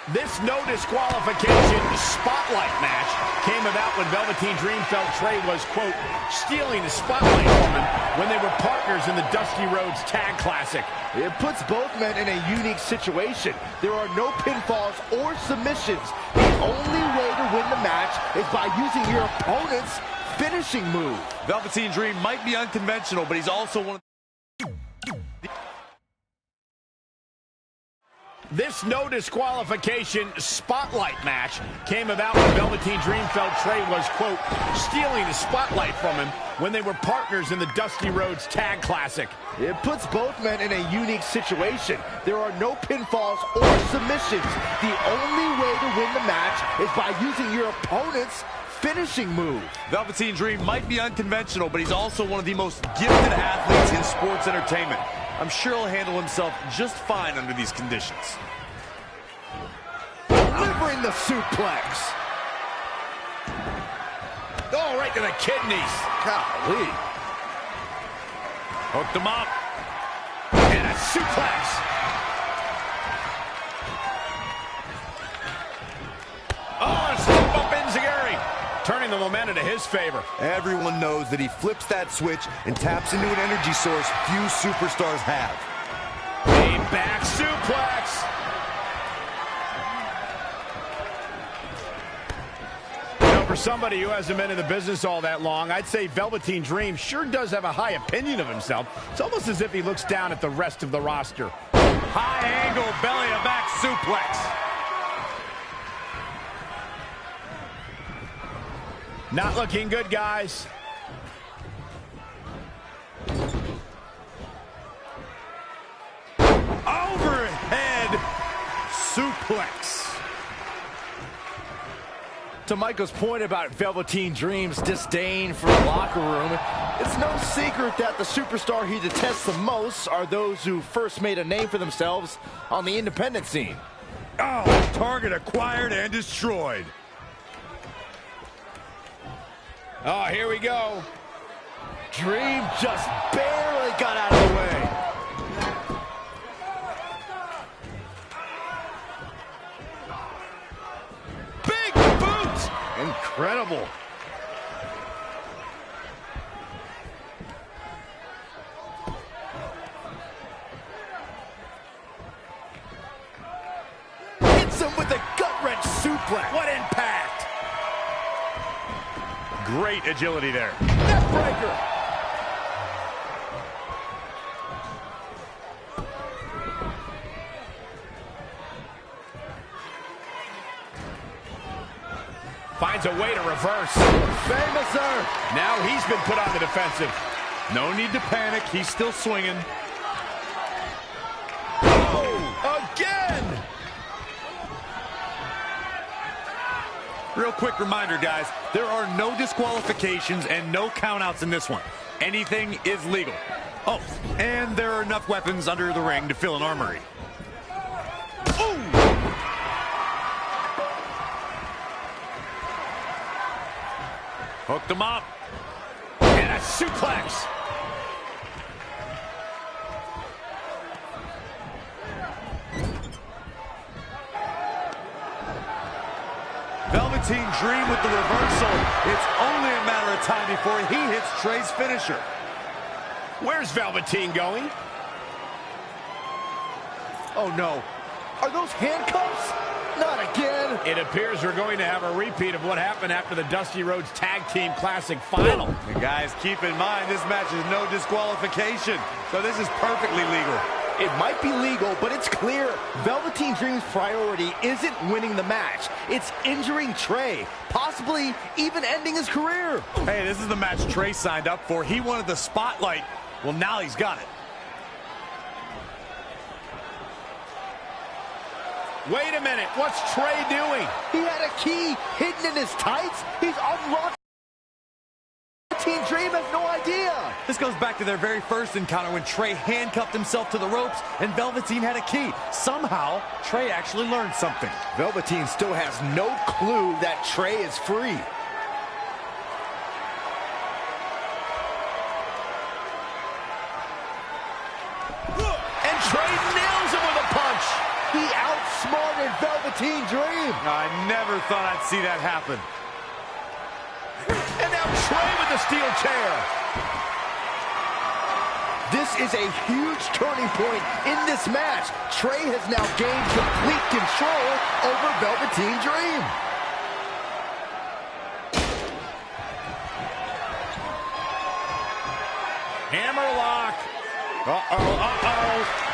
This no disqualification spotlight match came about when Velveteen Dream felt Trey was, quote, stealing the spotlight from him when they were partners in the Dusty Rhodes Tag Classic. It puts both men in a unique situation. There are no pinfalls or submissions. The only way to win the match is by using your opponent's finishing move. Velveteen Dream might be unconventional, but he's also one of This no disqualification spotlight match came about when Velveteen Dream felt Trey was, quote, stealing the spotlight from him when they were partners in the Dusty Rhodes Tag Classic. It puts both men in a unique situation. There are no pinfalls or submissions. The only way to win the match is by using your opponent's finishing move. Velveteen Dream might be unconventional, but he's also one of the most gifted athletes in sports entertainment. I'm sure he'll handle himself just fine under these conditions. Delivering the suplex. Oh, right to the kidneys. Golly. Hooked him up. And a suplex. Oh, a step up enziguri, turning the momentum to his favor. Everyone knows that he flips that switch and taps into an energy source few superstars have. A back suplex. You know, for somebody who hasn't been in the business all that long, I'd say Velveteen Dream sure does have a high opinion of himself. It's almost as if he looks down at the rest of the roster. High angle belly to back suplex. Not looking good, guys. Overhead suplex. To Michael's point about Velveteen Dream's disdain for the locker room, it's no secret that the superstar he detests the most are those who first made a name for themselves on the independent scene. Oh, target acquired and destroyed. Oh, here we go. Dream just barely got out of the way. Big boots. Incredible. Hits him with a gut-wrench suplex. What impact. Great agility there. Neckbreaker. Finds a way to reverse. Famouser. Now he's been put on the defensive. No need to panic. He's still swinging. Oh, again. Real quick reminder, guys, there are no disqualifications and no countouts in this one. Anything is legal. Oh, and there are enough weapons under the ring to fill an armory. Ooh! Hooked him up. And a suplex. Velveteen Dream with the reversal. It's only a matter of time before he hits Trey's finisher. Where's Velveteen going? Oh, no. Are those handcuffs? Not again. It appears we're going to have a repeat of what happened after the Dusty Rhodes Tag Team Classic Final. And guys, keep in mind, this match is no disqualification, so this is perfectly legal. It might be legal, but it's clear Velveteen Dream's priority isn't winning the match. It's injuring Trey, possibly even ending his career. Hey, this is the match Trey signed up for. He wanted the spotlight. Well, now he's got it. Wait a minute, what's Trey doing? He had a key hidden in his tights. He's unlocked. Velveteen Dream has no idea. This goes back to their very first encounter when Trey handcuffed himself to the ropes and Velveteen had a key. Somehow, Trey actually learned something. Velveteen still has no clue that Trey is free. And Trey nails him with a punch. He outsmarted Velveteen Dream. I never thought I'd see that happen. And now Trey with the steel chair. This is a huge turning point in this match. Trey has now gained complete control over Velveteen Dream. Hammerlock. Uh-oh, uh-oh.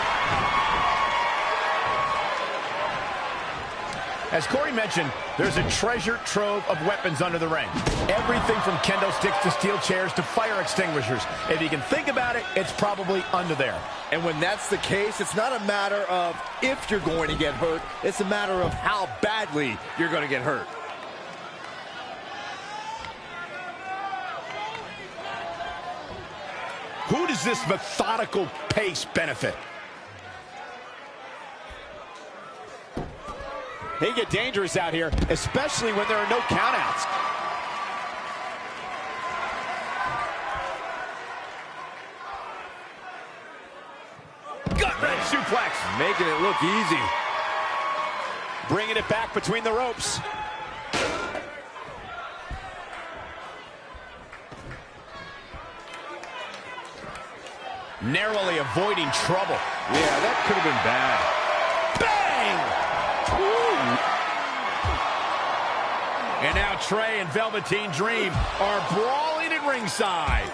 As Corey mentioned, there's a treasure trove of weapons under the ring. Everything from kendo sticks to steel chairs to fire extinguishers. If you can think about it, it's probably under there. And when that's the case, it's not a matter of if you're going to get hurt. It's a matter of how badly you're going to get hurt. Who does this methodical pace benefit? They get dangerous out here, especially when there are no countouts. Gut-wrench suplex. Making it look easy. Bringing it back between the ropes. Narrowly avoiding trouble. Yeah, that could have been bad. Bang! And now Trey and Velveteen Dream are brawling at ringside.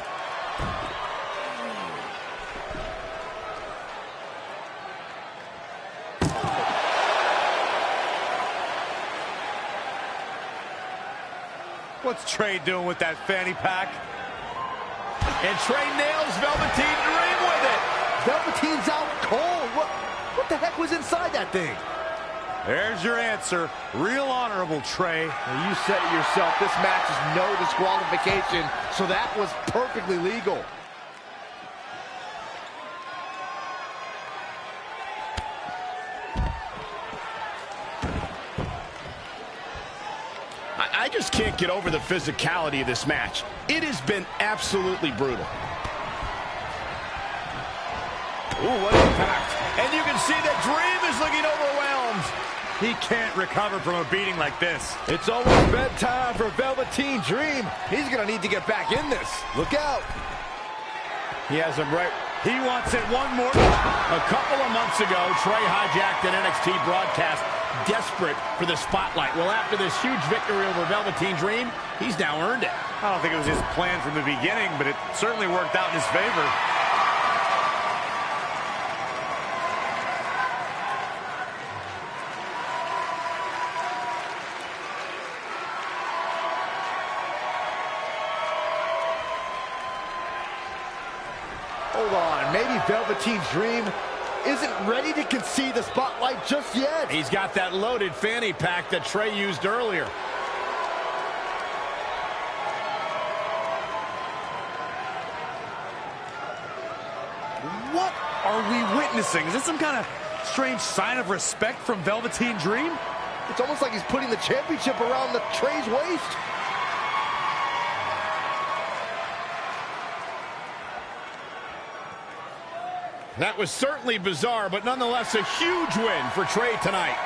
What's Trey doing with that fanny pack? And Trey nails Velveteen Dream with it. Velveteen's out cold. What the heck was inside that thing? There's your answer. Real honorable, Trey. Well, you said it yourself. This match is no disqualification, so that was perfectly legal. I just can't get over the physicality of this match. It has been absolutely brutal. Ooh, what impact. And you can see that Dream is looking overwhelmed. He can't recover from a beating like this. It's almost bedtime for Velveteen Dream. He's going to need to get back in this. Look out. He has him right. He wants it one more. A couple of months ago, Trey hijacked an NXT broadcast, desperate for the spotlight. Well, after this huge victory over Velveteen Dream, he's now earned it. I don't think it was his plan from the beginning, but it certainly worked out in his favor. Hold on, maybe Velveteen Dream isn't ready to concede the spotlight just yet. He's got that loaded fanny pack that Trey used earlier. What are we witnessing? Is this some kind of strange sign of respect from Velveteen Dream? It's almost like he's putting the championship around the Trey's waist. That was certainly bizarre, but nonetheless a huge win for Trey tonight.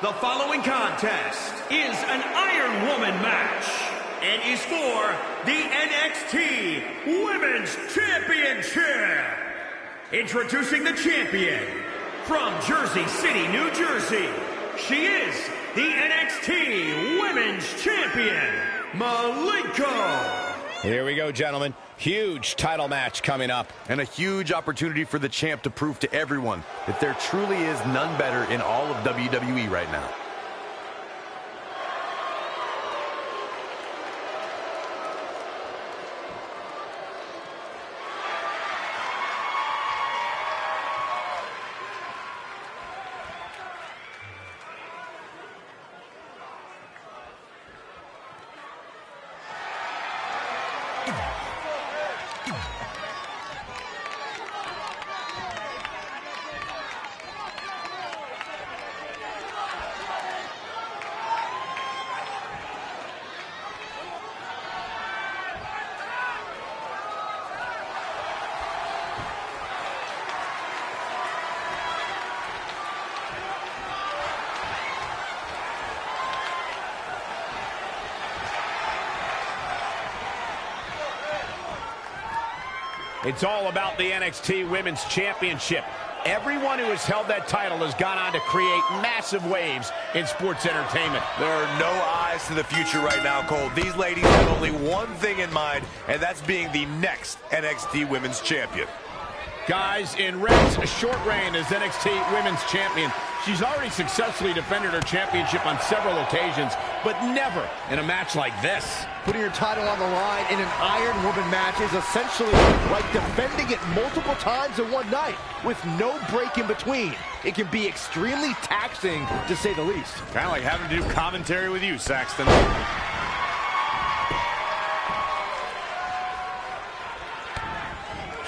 The following contest is an Iron Woman match. and is for the NXT Women's Championship. Introducing the champion, from Jersey City, New Jersey, she is the NXT Women's Champion, Malenko. Here we go, gentlemen. Huge title match coming up. And a huge opportunity for the champ to prove to everyone that there truly is none better in all of WWE right now. It's all about the NXT Women's Championship. Everyone who has held that title has gone on to create massive waves in sports entertainment. There are no eyes to the future right now, Cole. These ladies have only one thing in mind, and that's being the next NXT Women's Champion. Guys, in Red's short reign as NXT Women's Champion, she's already successfully defended her championship on several occasions, but never in a match like this. Putting your title on the line in an Iron Woman match is essentially like defending it multiple times in one night with no break in between. It can be extremely taxing, to say the least. Kind of like having to do commentary with you, Saxton.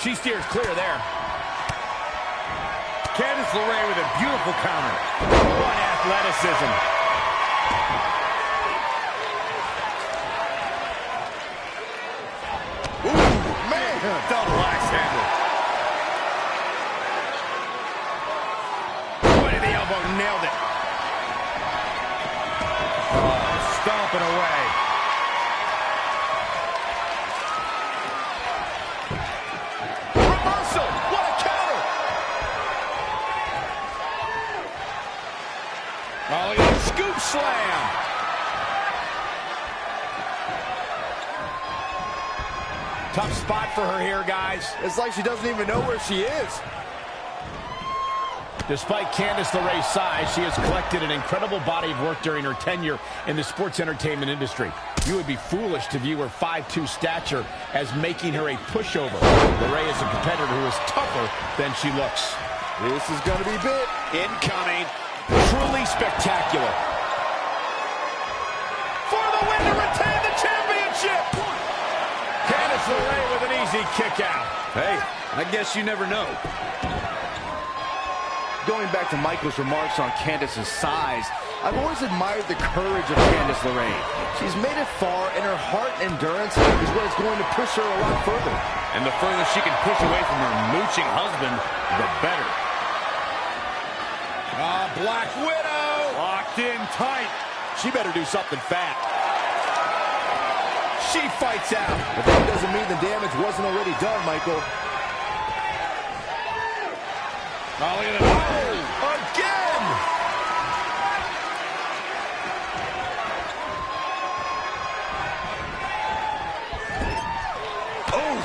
She steers clear there. Candice LeRae with a beautiful counter. What athleticism. Ooh, man. Double axe handle. Point of the elbow, nailed it. Oh, stomping away. Reversal, what a counter. Oh, look at that scoop slam. Tough spot for her here, guys. It's like she doesn't even know where she is. Despite Candice LeRae's size, she has collected an incredible body of work during her tenure in the sports entertainment industry. You would be foolish to view her 5'2" stature as making her a pushover. LeRae is a competitor who is tougher than she looks. This is going to be big. Incoming. Truly spectacular. For the win to retain the championship. Candice LeRae with an easy kick out. Hey, I guess you never know. Going back to Michael's remarks on Candice's size, I've always admired the courage of Candice LeRae. She's made it far, and her heart and endurance is what is going to push her a lot further. And the further she can push away from her mooching husband, the better. Black Widow. Locked in tight. She better do something fat. She fights out. But that doesn't mean the damage wasn't already done, Michael. Oh, look at it. Oh, again! Oh!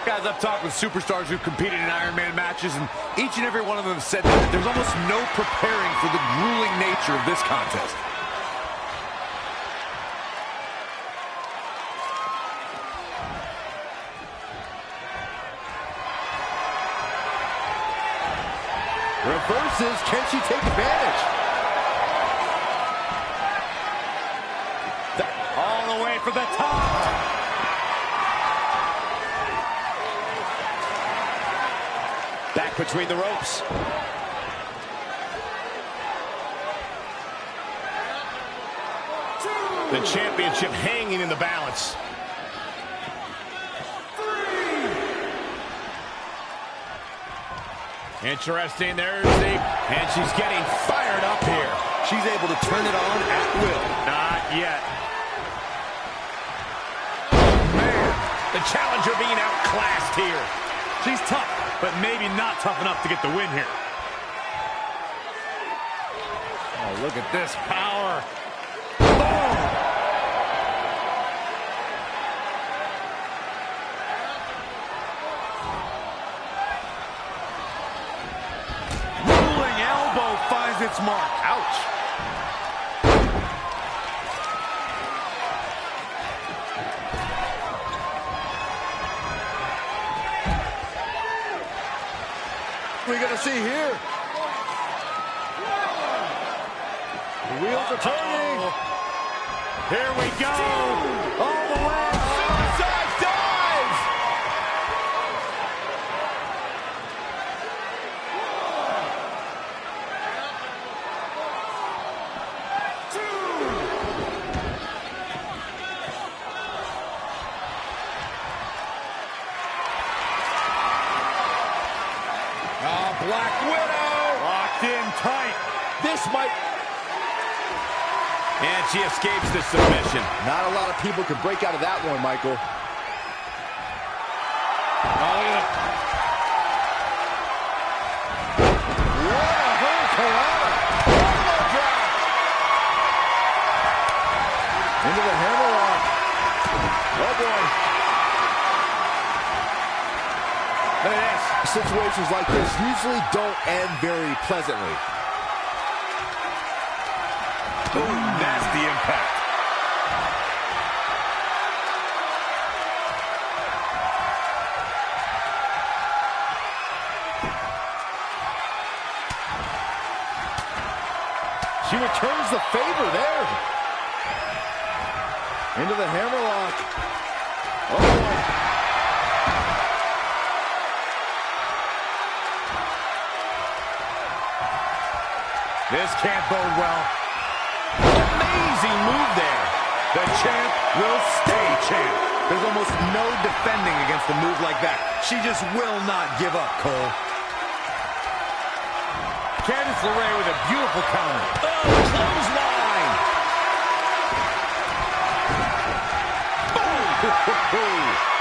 Guys, I've talked with superstars who've competed in Iron Man matches, and each and every one of them have said that there's almost no preparing for the grueling nature of this contest. Reverses, can she take advantage? All the way for the top. Back between the ropes. The championship hanging in the balance. Interesting, and she's getting fired up here. she's able to turn it on at will. Not yet. Oh, man. The challenger being outclassed here. She's tough, but maybe not tough enough to get the win here. Oh, look at this power. Rolling elbow finds its mark. Ouch. We're going to see here. The wheels are turning. Here we go. All the way. Suicide dive. Black Widow. Locked in tight. This might... And she escapes the submission. Not a lot of people can break out of that one, Michael. Oh, look at What a hurricane. Elbow drop. Into the hammerlock. Oh, boy. Look at this. Situations like this usually don't end very pleasantly. Ooh, nasty impact. She returns the favor there. Into the hammerlock. Oh, boy. This can't bode well. Amazing move there. The champ will stay champ. There's almost no defending against a move like that. She just will not give up, Cole. Candice LeRae with a beautiful counter. Oh, clothesline. Boom.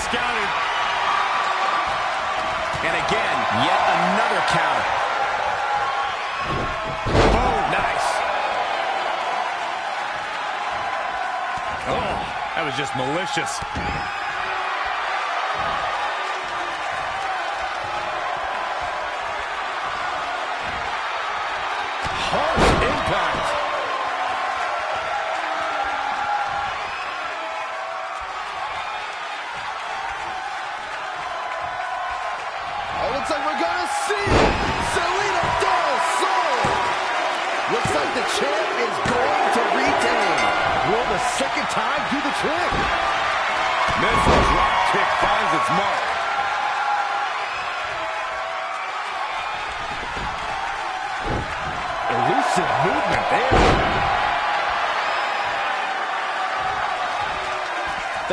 Scouted. And again, yet another counter. Oh, nice. Oh, that was just malicious. Harsh impact. Looks like we're gonna see Selena Del Sol. Looks like the champ is going to retain. Will the second time do the trick? Missile drop kick finds its mark. Elusive movement there.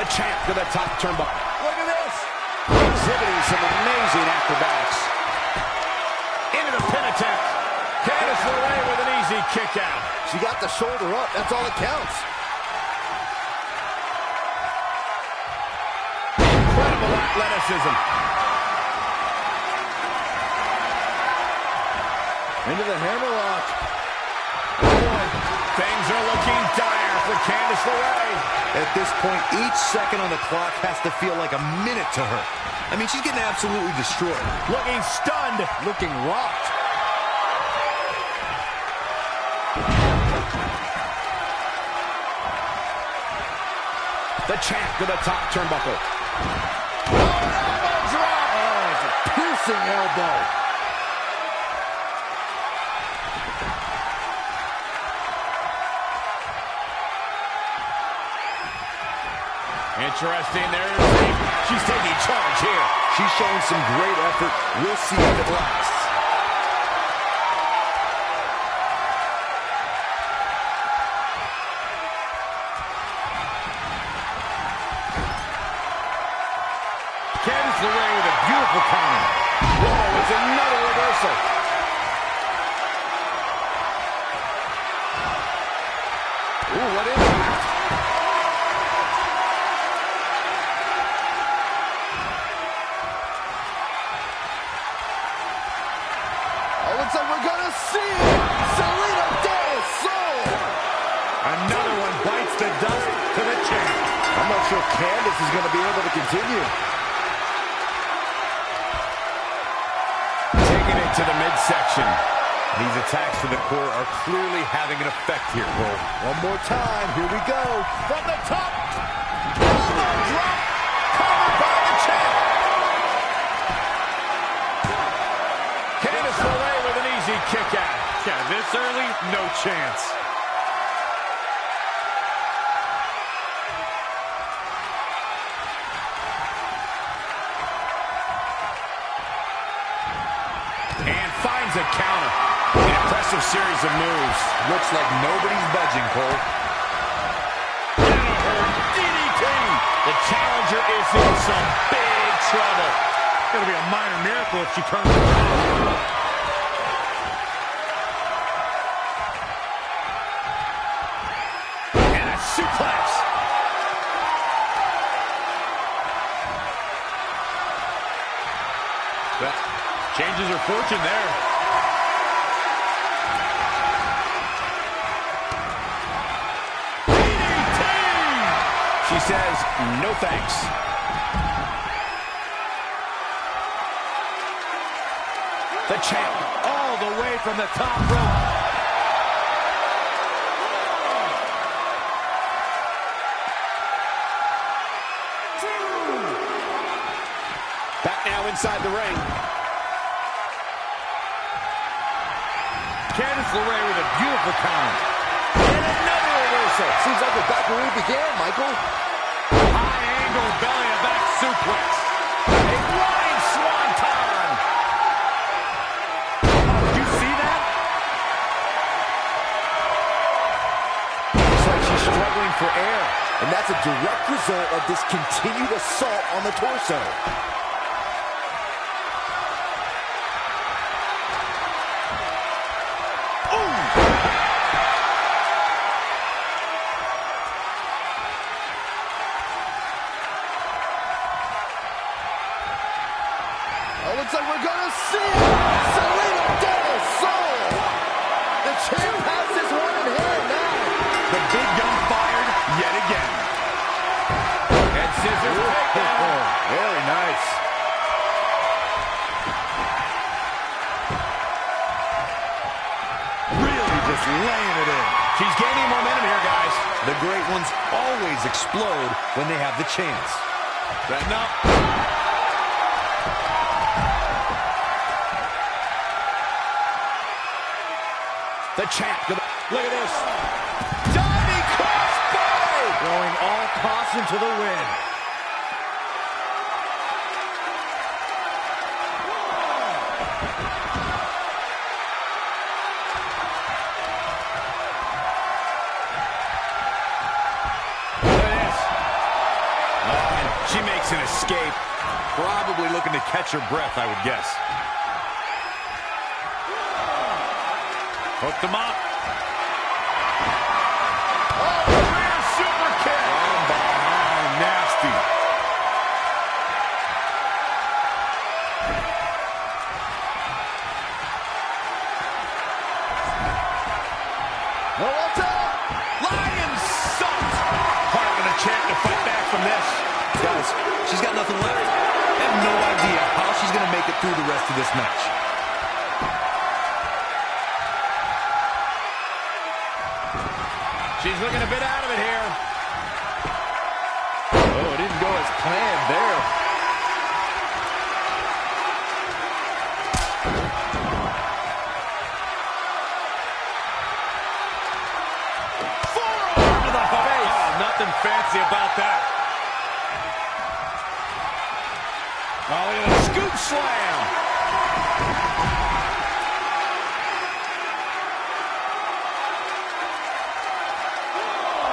The champ to the top turnbuckle. Look at this. Exhibiting some amazing acrobatics. Into the pin attempt. Candice LeRae with an easy kick out. She got the shoulder up. That's all that counts. Incredible athleticism. Into the hammerlock. Oh boy, things are looking dire for Candice LeRae. At this point, each second on the clock has to feel like a minute to her. I mean, she's getting absolutely destroyed. Looking stunned. Looking rocked. The champ to the top turnbuckle. Elbow drop. Oh, it's a piercing elbow. Interesting. She's taking charge here. She's showing some great effort. We'll see if it lasts. Candice LeRae with a beautiful counter. Whoa, it's another reversal. Ooh, what is that? Oh, looks like we're gonna see Selena Del Sol. Another one bites the dust to the champ. I'm not sure Candice is going to be able to continue. Taking it to the midsection. These attacks to the core are clearly having an effect here, Cole. One more time. Here we go. From the top. Elbow drop. Covered by the champ. Candice LeRae with an easy kick out. Yeah, this early, no chance. And finds a counter. An impressive series of moves. Looks like nobody's budging, Cole. DDT. The challenger is in some big trouble. It's going to be a minor miracle if she turns around. And a suplex. That changes her fortune there. She says, no thanks. The champ. All the way from the top rope. Back now inside the ring. Candice LeRae with a beautiful counter. And another reversal. Seems like we're back where we began, Michael. High angle belly to back suplex. A flying swanton. Did you see that? Looks like she's struggling for air. And that's a direct result of this continued assault on the torso. Oh, looks like we're gonna see Selena Del Sol. The champ has this one in hand now. The big gun fired yet again. And scissors takedown. Very nice. Really just laying it in. She's gaining momentum here, guys. The great ones always explode when they have the chance. Setting up. The champ. Look at this. Diving crossbody. Going all caution to the wind. Look at this. And she makes an escape. Probably looking to catch her breath, I would guess. Hooked him up. Oh, rear super kick. From behind, nasty. Oh, what's up? Lion salt. Hard for the champ to fight back from this. Guys, she's got nothing left. I have no idea how she's going to make it through the rest of this match. She's looking a bit out of it here. Oh, it didn't go as planned there. Forearm to the face. Oh, nothing fancy about that. Oh, look at the scoop slam.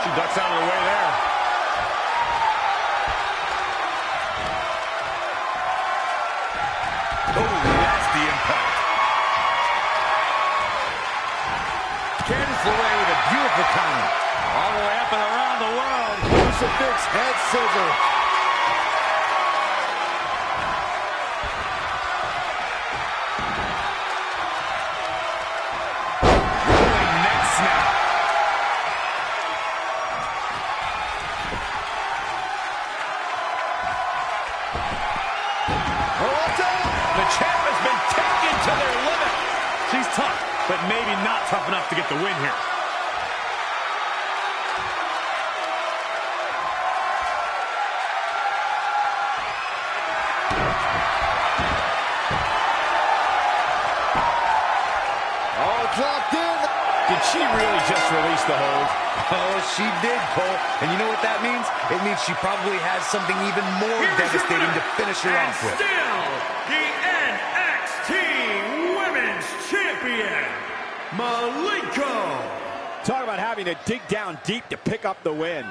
She ducks out of the way there. nasty impact. Candice LeRae with a beautiful counter. All the way up and around the world. Crucifix head scissor. Rolling neck snap. The champ has been taken to their limit. She's tough, but maybe not tough enough to get the win here. Oh, it's locked in. Did she really just release the hold? Oh, she did, Cole. And you know what that means? It means she probably has something even more Here's your devastating winner, to finish her and off with. still the NXT Women's Champion, Malenko. Talk about having to dig down deep to pick up the win.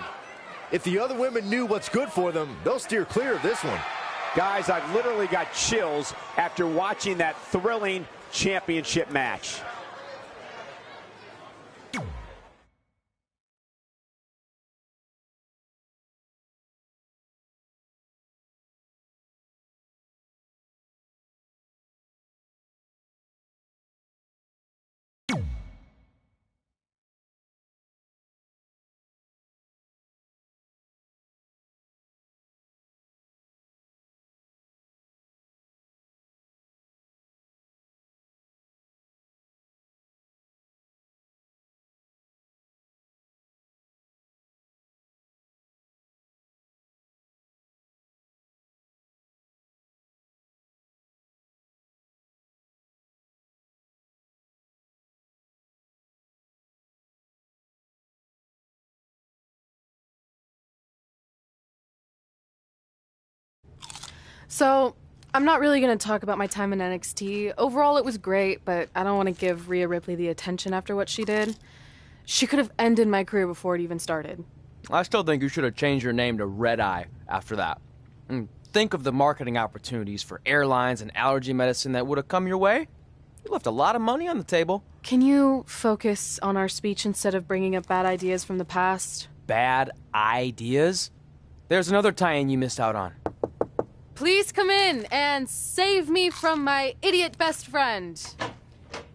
If the other women knew what's good for them, they'll steer clear of this one. Guys, I've literally got chills after watching that thrilling championship match. So, I'm not really going to talk about my time in NXT. Overall, it was great, but I don't want to give Rhea Ripley the attention after what she did. She could have ended my career before it even started. I still think you should have changed your name to Red Eye after that. And think of the marketing opportunities for airlines and allergy medicine that would have come your way. You left a lot of money on the table. Can you focus on our speech instead of bringing up bad ideas from the past? Bad ideas? There's another tie-in you missed out on. Please come in and save me from my idiot best friend.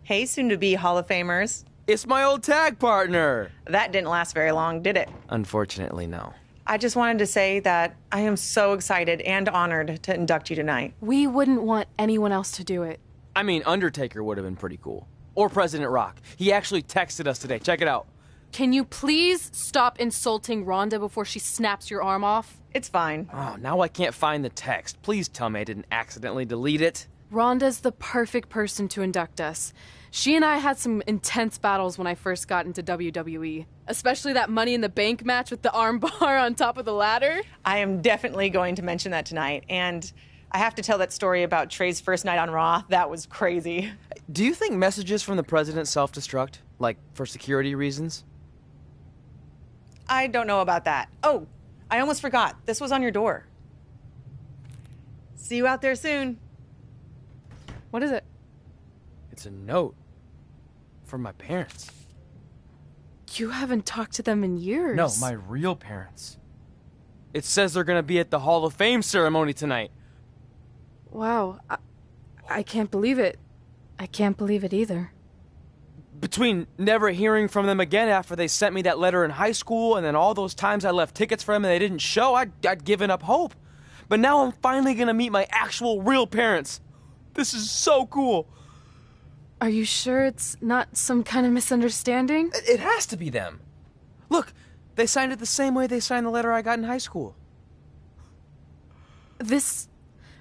Hey, soon-to-be Hall of Famers. It's my old tag partner. That didn't last very long, did it? Unfortunately, no. I just wanted to say that I am so excited and honored to induct you tonight. We wouldn't want anyone else to do it. I mean, Undertaker would have been pretty cool. Or President Rock. He actually texted us today. Check it out. Can you please stop insulting Rhonda before she snaps your arm off? It's fine. Oh, now I can't find the text. Please tell me I didn't accidentally delete it. Rhonda's the perfect person to induct us. She and I had some intense battles when I first got into WWE, especially that Money in the Bank match with the arm bar on top of the ladder. I am definitely going to mention that tonight, and I have to tell that story about Trey's first night on Raw. That was crazy. Do you think messages from the president self-destruct? Like, for security reasons? I don't know about that. Oh, I almost forgot. This was on your door. See you out there soon. What is it? It's a note. From my parents. You haven't talked to them in years. No, my real parents. It says they're gonna be at the Hall of Fame ceremony tonight. Wow. I can't believe it. I can't believe it either. Between never hearing from them again after they sent me that letter in high school and then all those times I left tickets for them and they didn't show, I'd given up hope. But now I'm finally gonna meet my actual real parents. This is so cool. Are you sure it's not some kind of misunderstanding? It has to be them. Look, they signed it the same way they signed the letter I got in high school. This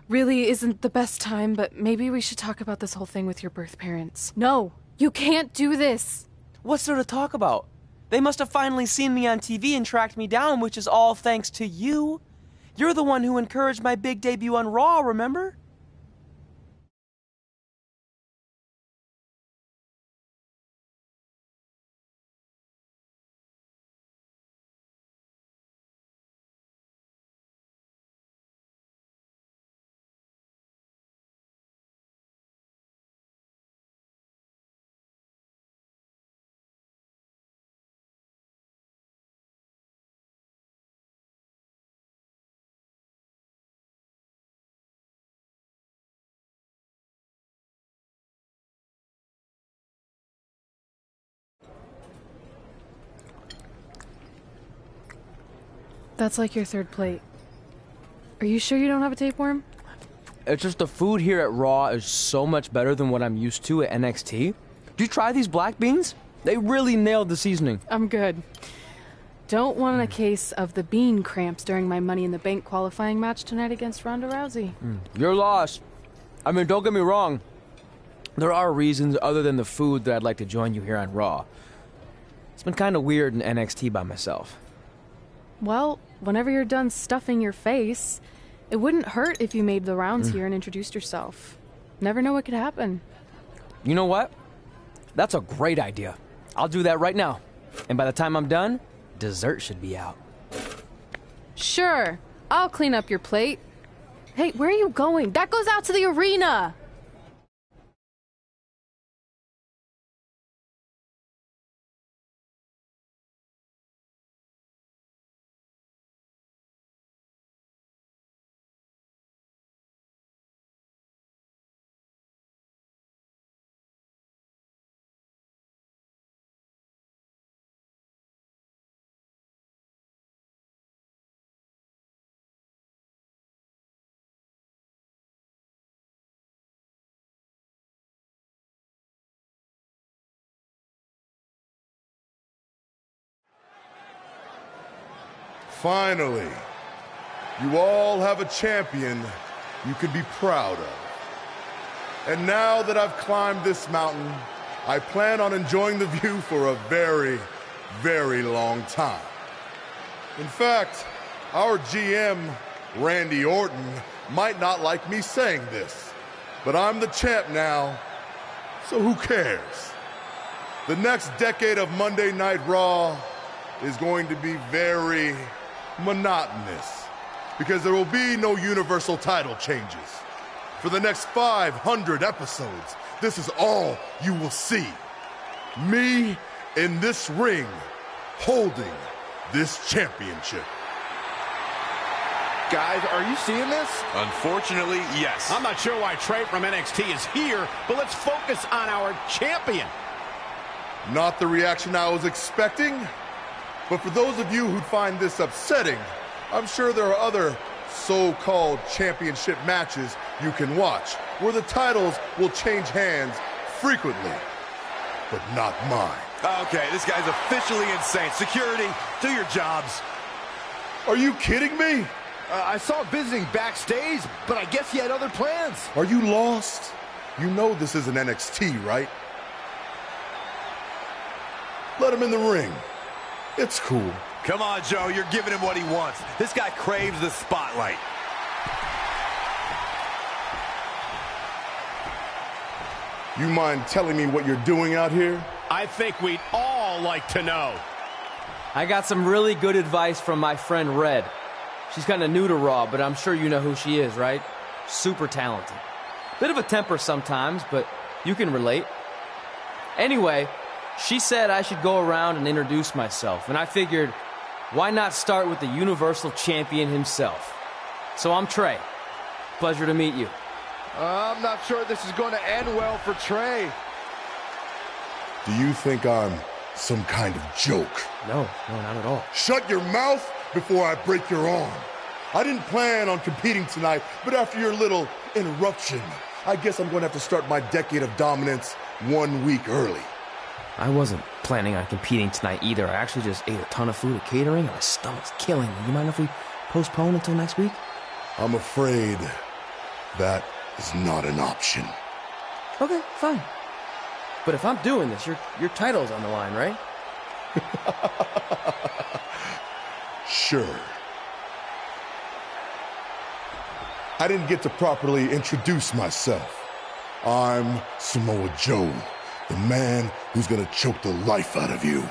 really isn't the best time, but maybe we should talk about this whole thing with your birth parents. No, you can't do this. What's there to talk about? They must have finally seen me on TV and tracked me down, which is all thanks to you. You're the one who encouraged my big debut on Raw, remember? That's like your third plate. Are you sure you don't have a tapeworm? It's just the food here at Raw is so much better than what I'm used to at NXT. Did you try these black beans? They really nailed the seasoning. I'm good. Don't want a case of the bean cramps during my Money in the Bank qualifying match tonight against Ronda Rousey. Your loss. I mean, don't get me wrong. There are reasons other than the food that I'd like to join you here on Raw. It's been kind of weird in NXT by myself. Well, whenever you're done stuffing your face, it wouldn't hurt if you made the rounds here and introduced yourself. Never know what could happen. You know what? That's a great idea. I'll do that right now. And by the time I'm done, dessert should be out. Sure, I'll clean up your plate. Hey, where are you going? That goes out to the arena! Finally, you all have a champion you can be proud of. And now that I've climbed this mountain, I plan on enjoying the view for a very, very long time. In fact, our GM, Randy Orton, might not like me saying this, but I'm the champ now, so who cares? The next decade of Monday Night Raw is going to be very monotonous because there will be no universal title changes. For the next 500 episodes, this is all you will see. Me in this ring holding this championship. Guys, are you seeing this? Unfortunately, yes. I'm not sure why Trey from NXT is here, but let's focus on our champion. Not the reaction I was expecting, but for those of you who'd find this upsetting, I'm sure there are other so-called championship matches you can watch where the titles will change hands frequently, but not mine. Okay, this guy's officially insane. Security, do your jobs. Are you kidding me? I saw him visiting backstage, but I guess he had other plans. Are you lost? You know this isn't NXT, right? Let him in the ring. It's cool. Come on, Joe, you're giving him what he wants. This guy craves the spotlight. You mind telling me what you're doing out here? I think we'd all like to know. I got some really good advice from my friend Red. She's kind of new to Raw, but I'm sure you know who she is, right? Super talented. Bit of a temper sometimes, but you can relate. Anyway, she said I should go around and introduce myself, and I figured, why not start with the Universal Champion himself? So I'm Trey. Pleasure to meet you. I'm not sure this is going to end well for Trey. Do you think I'm some kind of joke? No, not at all. Shut your mouth before I break your arm. I didn't plan on competing tonight, but after your little interruption, I guess I'm going to have to start my decade of dominance 1 week early. I wasn't planning on competing tonight either. I actually just ate a ton of food at catering, and my stomach's killing me. You mind if we postpone until next week? I'm afraid that is not an option. Okay, fine. But if I'm doing this, your title's on the line, right? Sure. I didn't get to properly introduce myself. I'm Samoa Joe, the man who's gonna choke the life out of you.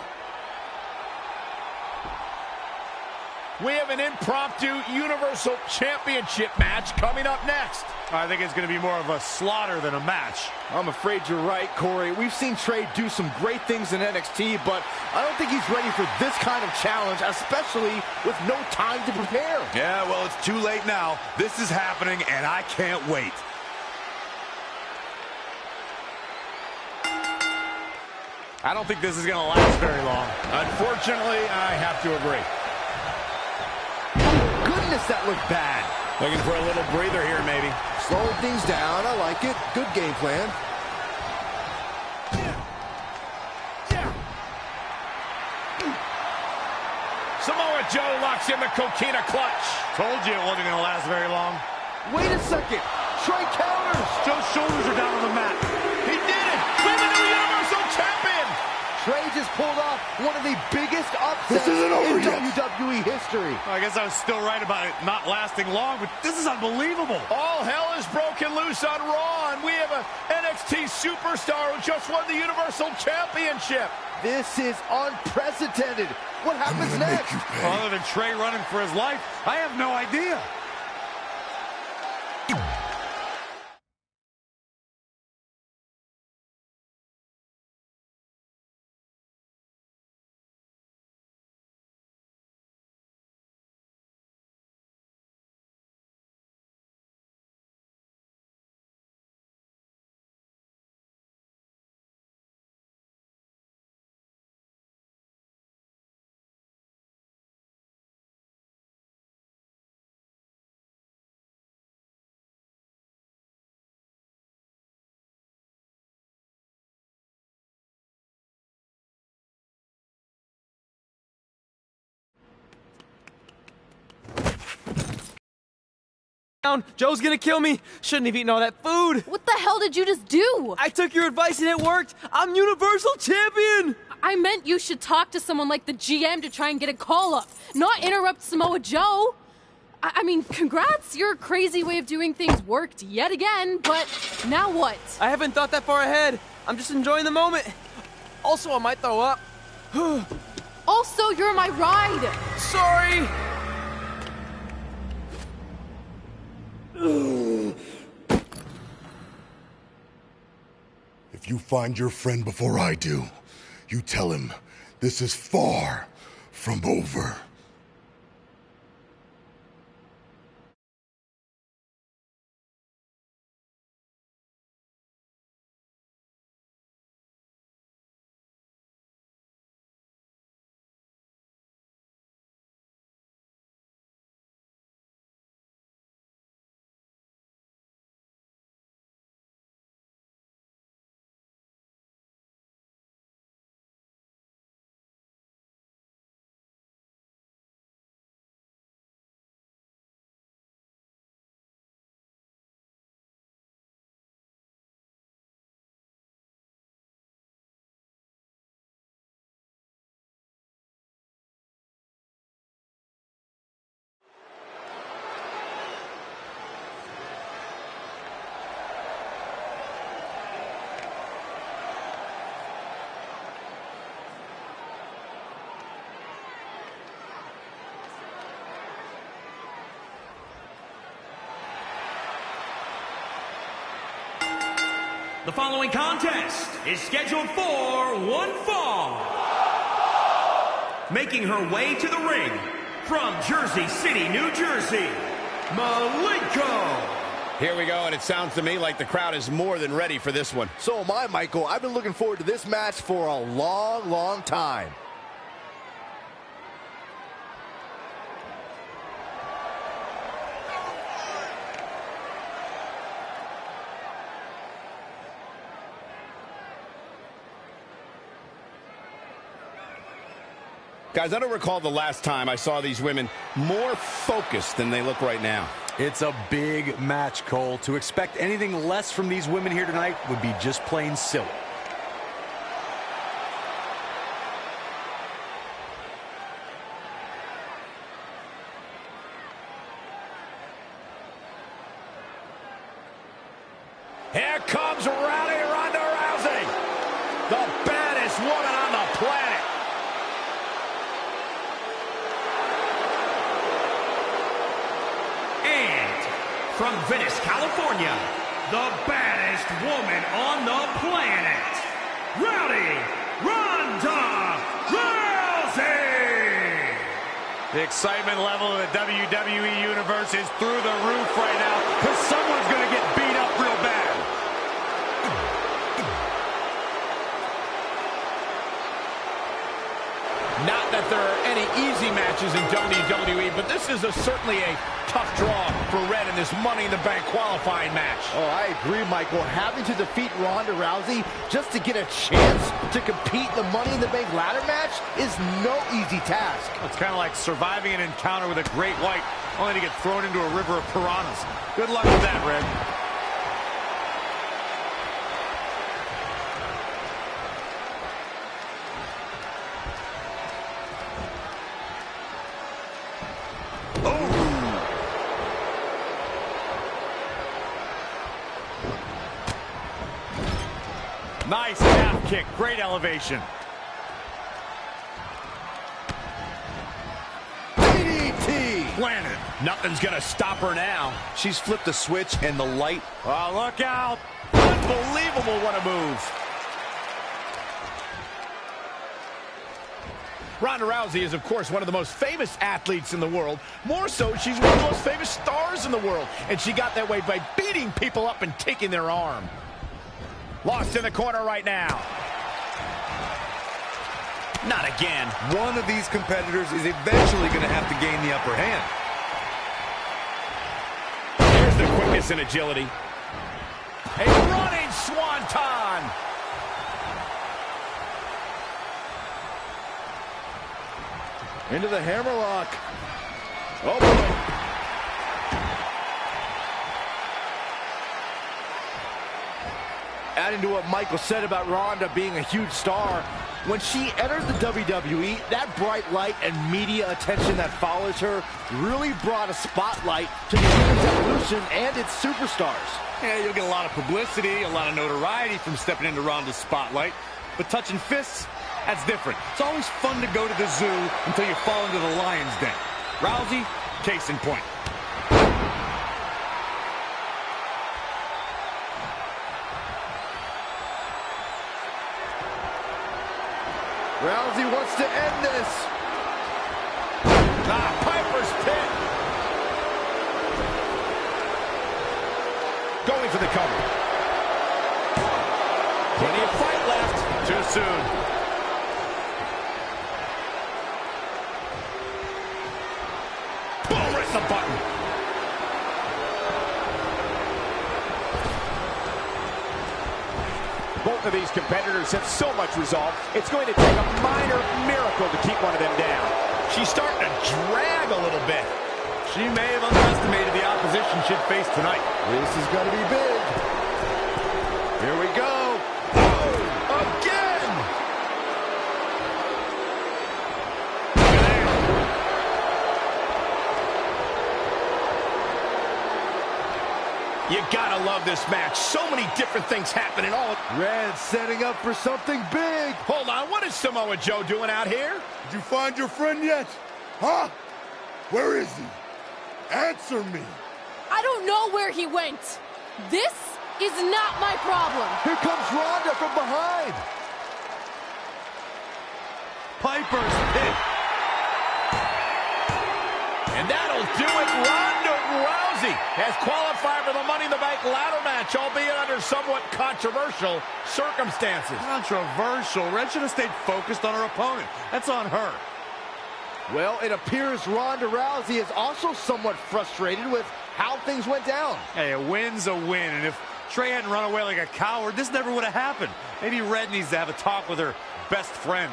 We have an impromptu Universal Championship match coming up next. I think it's going to be more of a slaughter than a match. I'm afraid you're right, Corey. We've seen Trey do some great things in NXT, but I don't think he's ready for this kind of challenge, especially with no time to prepare. Yeah, well, it's too late now. This is happening, and I can't wait. I don't think this is going to last very long. Unfortunately, I have to agree. goodness, that looked bad. Looking for a little breather here, maybe. Slowing things down. I like it. Good game plan. Samoa Joe locks in the coquina clutch. Told you it wasn't going to last very long. Wait a second. Trey counters. Joe's shoulders are down on the mat. He did it. We're the new Universal Champion. Trey just pulled off one of the biggest upsets in WWE history. I guess I was still right about it not lasting long, but this is unbelievable. All hell is broken loose on Raw, and we have an NXT superstar who just won the Universal Championship. This is unprecedented. What happens next? Other than Trey running for his life, I have no idea. Joe's gonna kill me. Shouldn't have eaten all that food. What the hell did you just do? I took your advice and it worked. I'm Universal Champion. I meant you should talk to someone like the GM to try and get a call up, not interrupt Samoa Joe. I mean, congrats. Your crazy way of doing things worked yet again, but now what? I haven't thought that far ahead. I'm just enjoying the moment. Also, I might throw up. Also, you're my ride. Sorry. If you find your friend before I do, you tell him this is far from over. The following contest is scheduled for one fall. Making her way to the ring from Jersey City, New Jersey, Malenko. Here we go, and it sounds to me like the crowd is more than ready for this one. So am I, Michael. I've been looking forward to this match for a long, long time. Guys, I don't recall the last time I saw these women more focused than they look right now. It's a big match, Cole. To expect anything less from these women here tonight would be just plain silly. Here comes Rowdy Ronda Rousey, the baddest woman on the planet. And from Venice, California, the baddest woman on the planet, Rowdy Ronda Rousey! The excitement level of the WWE Universe is through the roof right now because someone's going to get beat up real bad. Not that there are any easy matches in WWE, but this this is certainly a tough draw for Red in this Money in the Bank qualifying match. Oh, I agree, Michael. Having to defeat Ronda Rousey just to get a chance to compete in the Money in the Bank ladder match is no easy task. It's kind of like surviving an encounter with a great white, only to get thrown into a river of piranhas. Good luck with that, Red. Nice calf kick, great elevation. DDT! Planted. Nothing's gonna stop her now. She's flipped a switch and the light. Oh, look out. Unbelievable, what a move. Ronda Rousey is, of course, one of the most famous athletes in the world. More so, she's one of the most famous stars in the world. And she got that way by beating people up and taking their arm. Lost in the corner right now. Not again. One of these competitors is eventually going to have to gain the upper hand. Here's the quickness and agility. A running swanton. Into the hammerlock. Oh, boy. Adding to what Michael said about Ronda being a huge star, when she entered the WWE, that bright light and media attention that follows her really brought a spotlight to the women's evolution and its superstars. Yeah, you'll get a lot of publicity, a lot of notoriety from stepping into Ronda's spotlight, but touching fists, that's different. It's always fun to go to the zoo until you fall into the lion's den. Rousey, case in point. Rousey wants to end this. Piper's pit. Going for the cover. Plenty of fight left. Too soon. Boom, press the button. Both of these competitors have so much resolve, it's going to take a minor miracle to keep one of them down. She's starting to drag a little bit. She may have underestimated the opposition she'd face tonight. This is going to be big. Here we go. Oh, again! You gotta love this match. So many different things happening all. Red setting up for something big. Hold on, what is Samoa Joe doing out here? Did you find your friend yet? Huh? Where is he? Answer me. I don't know where he went. This is not my problem. Here comes Ronda from behind. Piper's pit. And that'll do it. Ronda Rousey has qualified for the Money in the Bank ladder match, albeit under somewhat controversial circumstances. Controversial. Red should have stayed focused on her opponent. That's on her. Well, it appears Ronda Rousey is also somewhat frustrated with how things went down. Hey, a win's a win, and if Trey hadn't run away like a coward, this never would have happened. Maybe Red needs to have a talk with her best friend.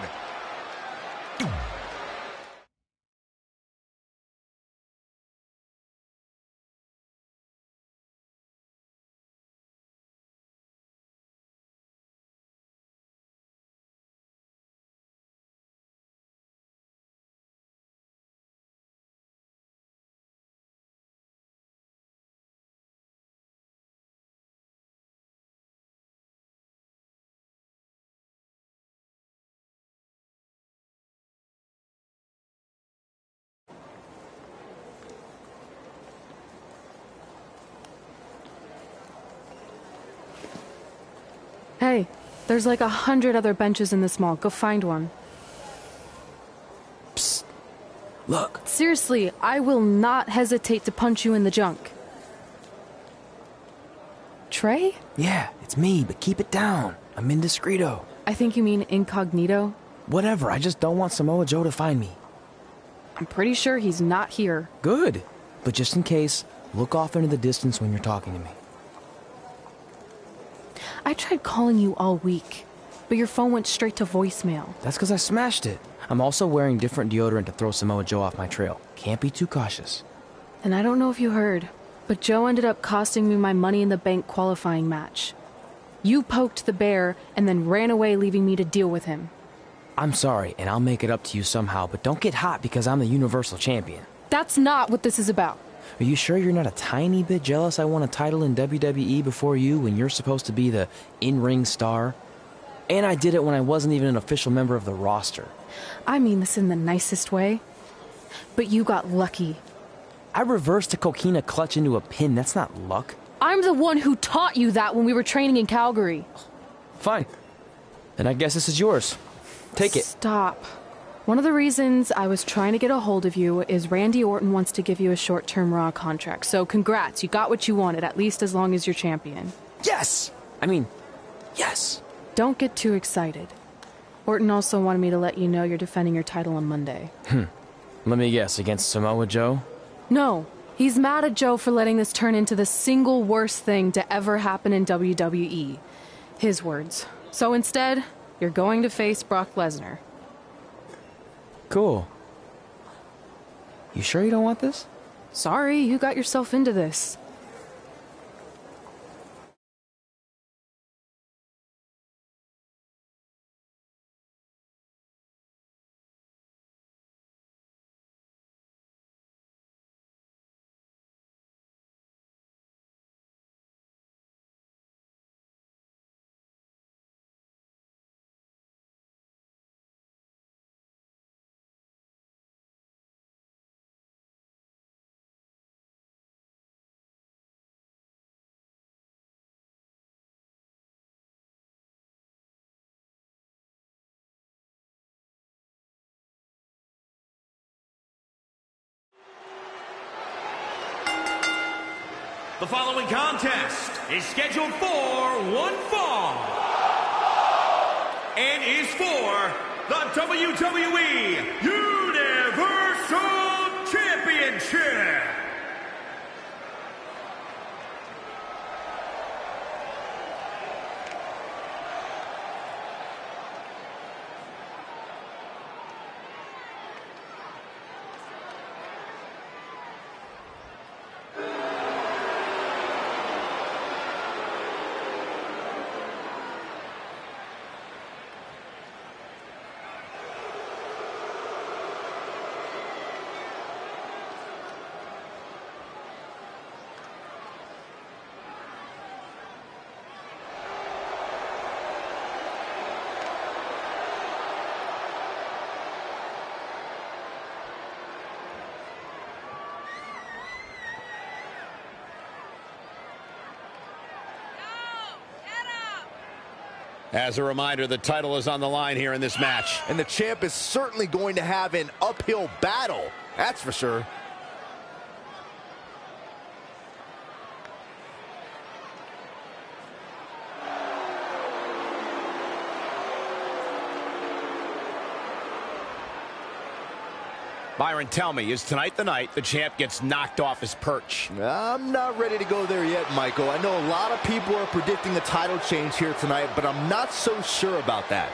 Hey, there's like 100 other benches in this mall. Go find one. Psst. Look. Seriously, I will not hesitate to punch you in the junk. Trey? Yeah, it's me, but keep it down. I'm indiscreto. I think you mean incognito. Whatever, I just don't want Samoa Joe to find me. I'm pretty sure he's not here. Good. But just in case, look off into the distance when you're talking to me. I tried calling you all week, but your phone went straight to voicemail. That's because I smashed it. I'm also wearing different deodorant to throw Samoa Joe off my trail. Can't be too cautious. And I don't know if you heard, but Joe ended up costing me my Money in the Bank qualifying match. You poked the bear and then ran away, leaving me to deal with him. I'm sorry, and I'll make it up to you somehow, but don't get hot because I'm the Universal Champion. That's not what this is about. Are you sure you're not a tiny bit jealous I won a title in WWE before you when you're supposed to be the in-ring star? And I did it when I wasn't even an official member of the roster. I mean this in the nicest way. But you got lucky. I reversed a coquina clutch into a pin. That's not luck. I'm the one who taught you that when we were training in Calgary. Fine. Then I guess this is yours. Take it. Stop. One of the reasons I was trying to get a hold of you is Randy Orton wants to give you a short-term Raw contract. So congrats, you got what you wanted, at least as long as you're champion. Yes! I mean, yes. Don't get too excited. Orton also wanted me to let you know you're defending your title on Monday. Let me guess, against Samoa Joe? No. He's mad at Joe for letting this turn into the single worst thing to ever happen in WWE. His words. So instead, you're going to face Brock Lesnar. Cool. You sure you don't want this? Sorry, you got yourself into this. The following contest is scheduled for one fall and is for the WWE Universal Championship. As a reminder, the title is on the line here in this match. And the champ is certainly going to have an uphill battle, that's for sure. Byron, tell me, is tonight the night the champ gets knocked off his perch? I'm not ready to go there yet, Michael. I know a lot of people are predicting a title change here tonight, but I'm not so sure about that.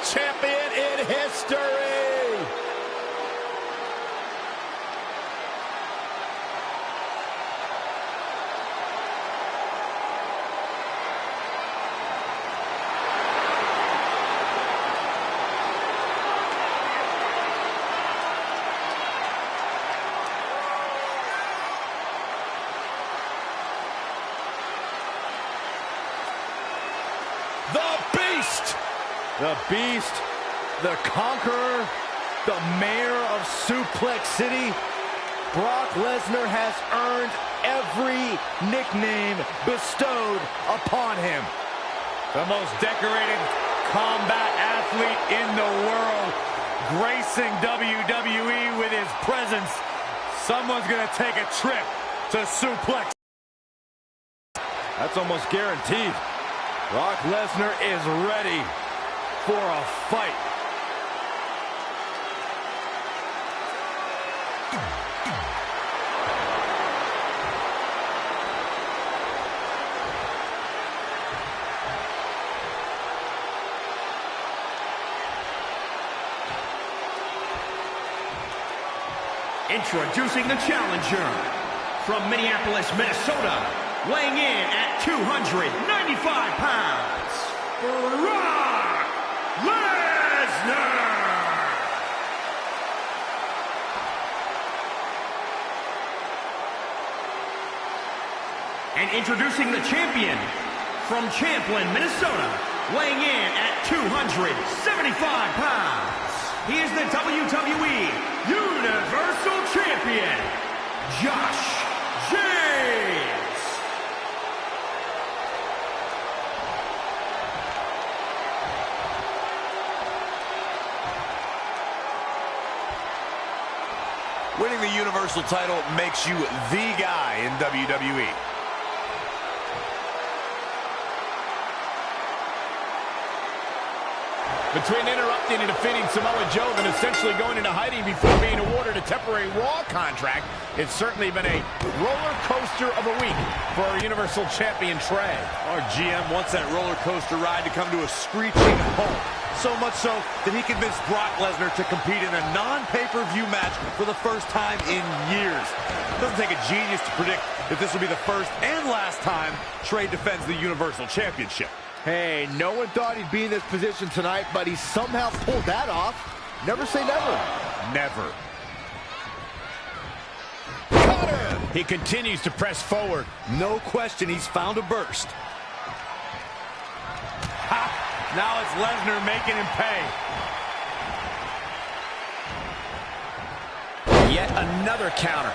Champion in history. The Beast, the Conqueror, the Mayor of Suplex City. Brock Lesnar has earned every nickname bestowed upon him. The most decorated combat athlete in the world, gracing WWE with his presence. Someone's going to take a trip to suplex. That's almost guaranteed. Brock Lesnar is ready for a fight. Introducing the challenger from Minneapolis, Minnesota, weighing in at 295 pounds, Brock Lesnar. And introducing the champion from Champlin, Minnesota, weighing in at 275 pounds. He is the WWE Universal Champion, Josh James. Winning the Universal title makes you the guy in WWE. Between interrupting and defeating Samoa Joe, then essentially going into hiding before being awarded a temporary Raw contract, it's certainly been a roller coaster of a week for our Universal Champion Trey. Our GM wants that roller coaster ride to come to a screeching halt. So much so that he convinced Brock Lesnar to compete in a non-pay-per-view match for the first time in years. It doesn't take a genius to predict that this will be the first and last time Trey defends the Universal Championship. Hey, no one thought he'd be in this position tonight, but he somehow pulled that off. Never say never. Never. He continues to press forward. No question he's found a burst. Ha! Now it's Lesnar making him pay. Yet another counter.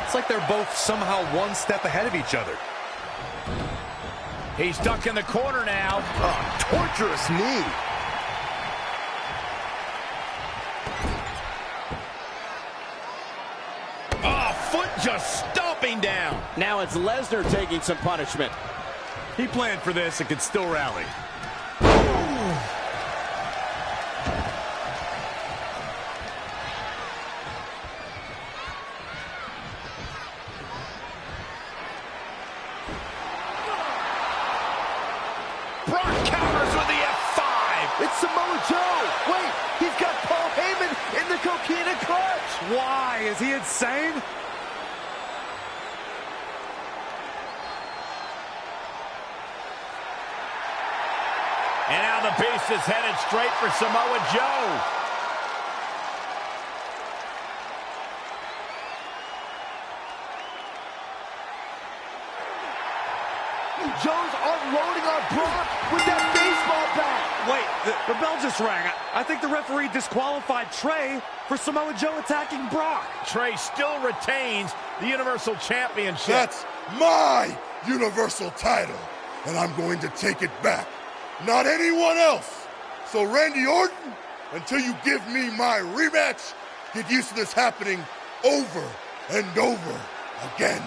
It's like they're both somehow one step ahead of each other. He's stuck in the corner now. Oh, torturous knee. Oh, foot just stomping down. Now it's Lesnar taking some punishment. He planned for this and could still rally. Brock counters with the F5. It's Samoa Joe. Wait, he's got Paul Heyman in the coquina clutch. Why? Is he insane? And now the Beast is headed straight for Samoa Joe. Joe's unloading on Brock with that baseball bat. Wait, the bell just rang. I think the referee disqualified Trey for Samoa Joe attacking Brock. Trey still retains the Universal Championship. That's my Universal title, and I'm going to take it back. Not anyone else. So Randy Orton, until you give me my rematch, get used to this happening over and over again.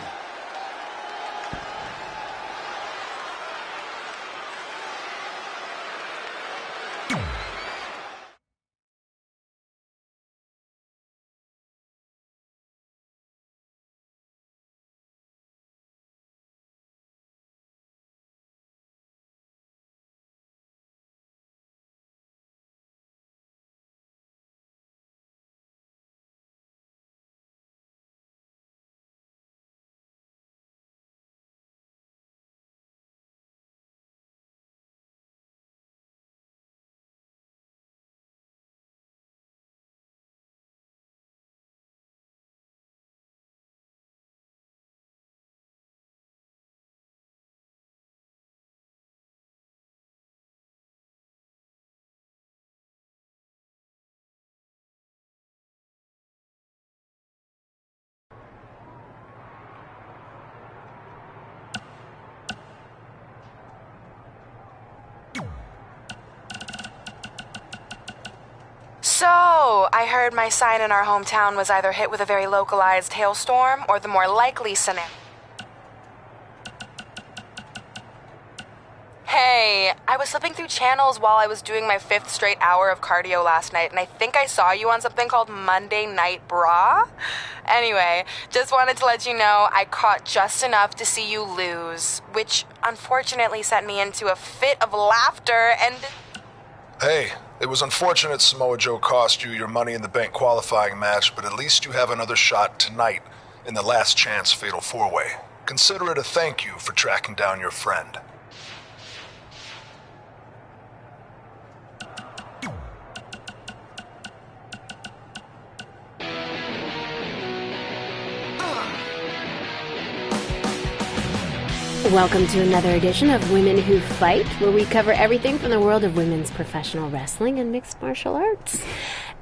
So, I heard my sign in our hometown was either hit with a very localized hailstorm or the more likely scenario. Hey, I was flipping through channels while I was doing my 5th straight hour of cardio last night, and I think I saw you on something called Monday Night Bra. Anyway, just wanted to let you know I caught just enough to see you lose, which unfortunately sent me into a fit of laughter and... Hey, it was unfortunate Samoa Joe cost you your Money in the Bank qualifying match, but at least you have another shot tonight in the last chance Fatal 4-Way. Consider it a thank you for tracking down your friend. Welcome to another edition of Women Who Fight, where we cover everything from the world of women's professional wrestling and mixed martial arts.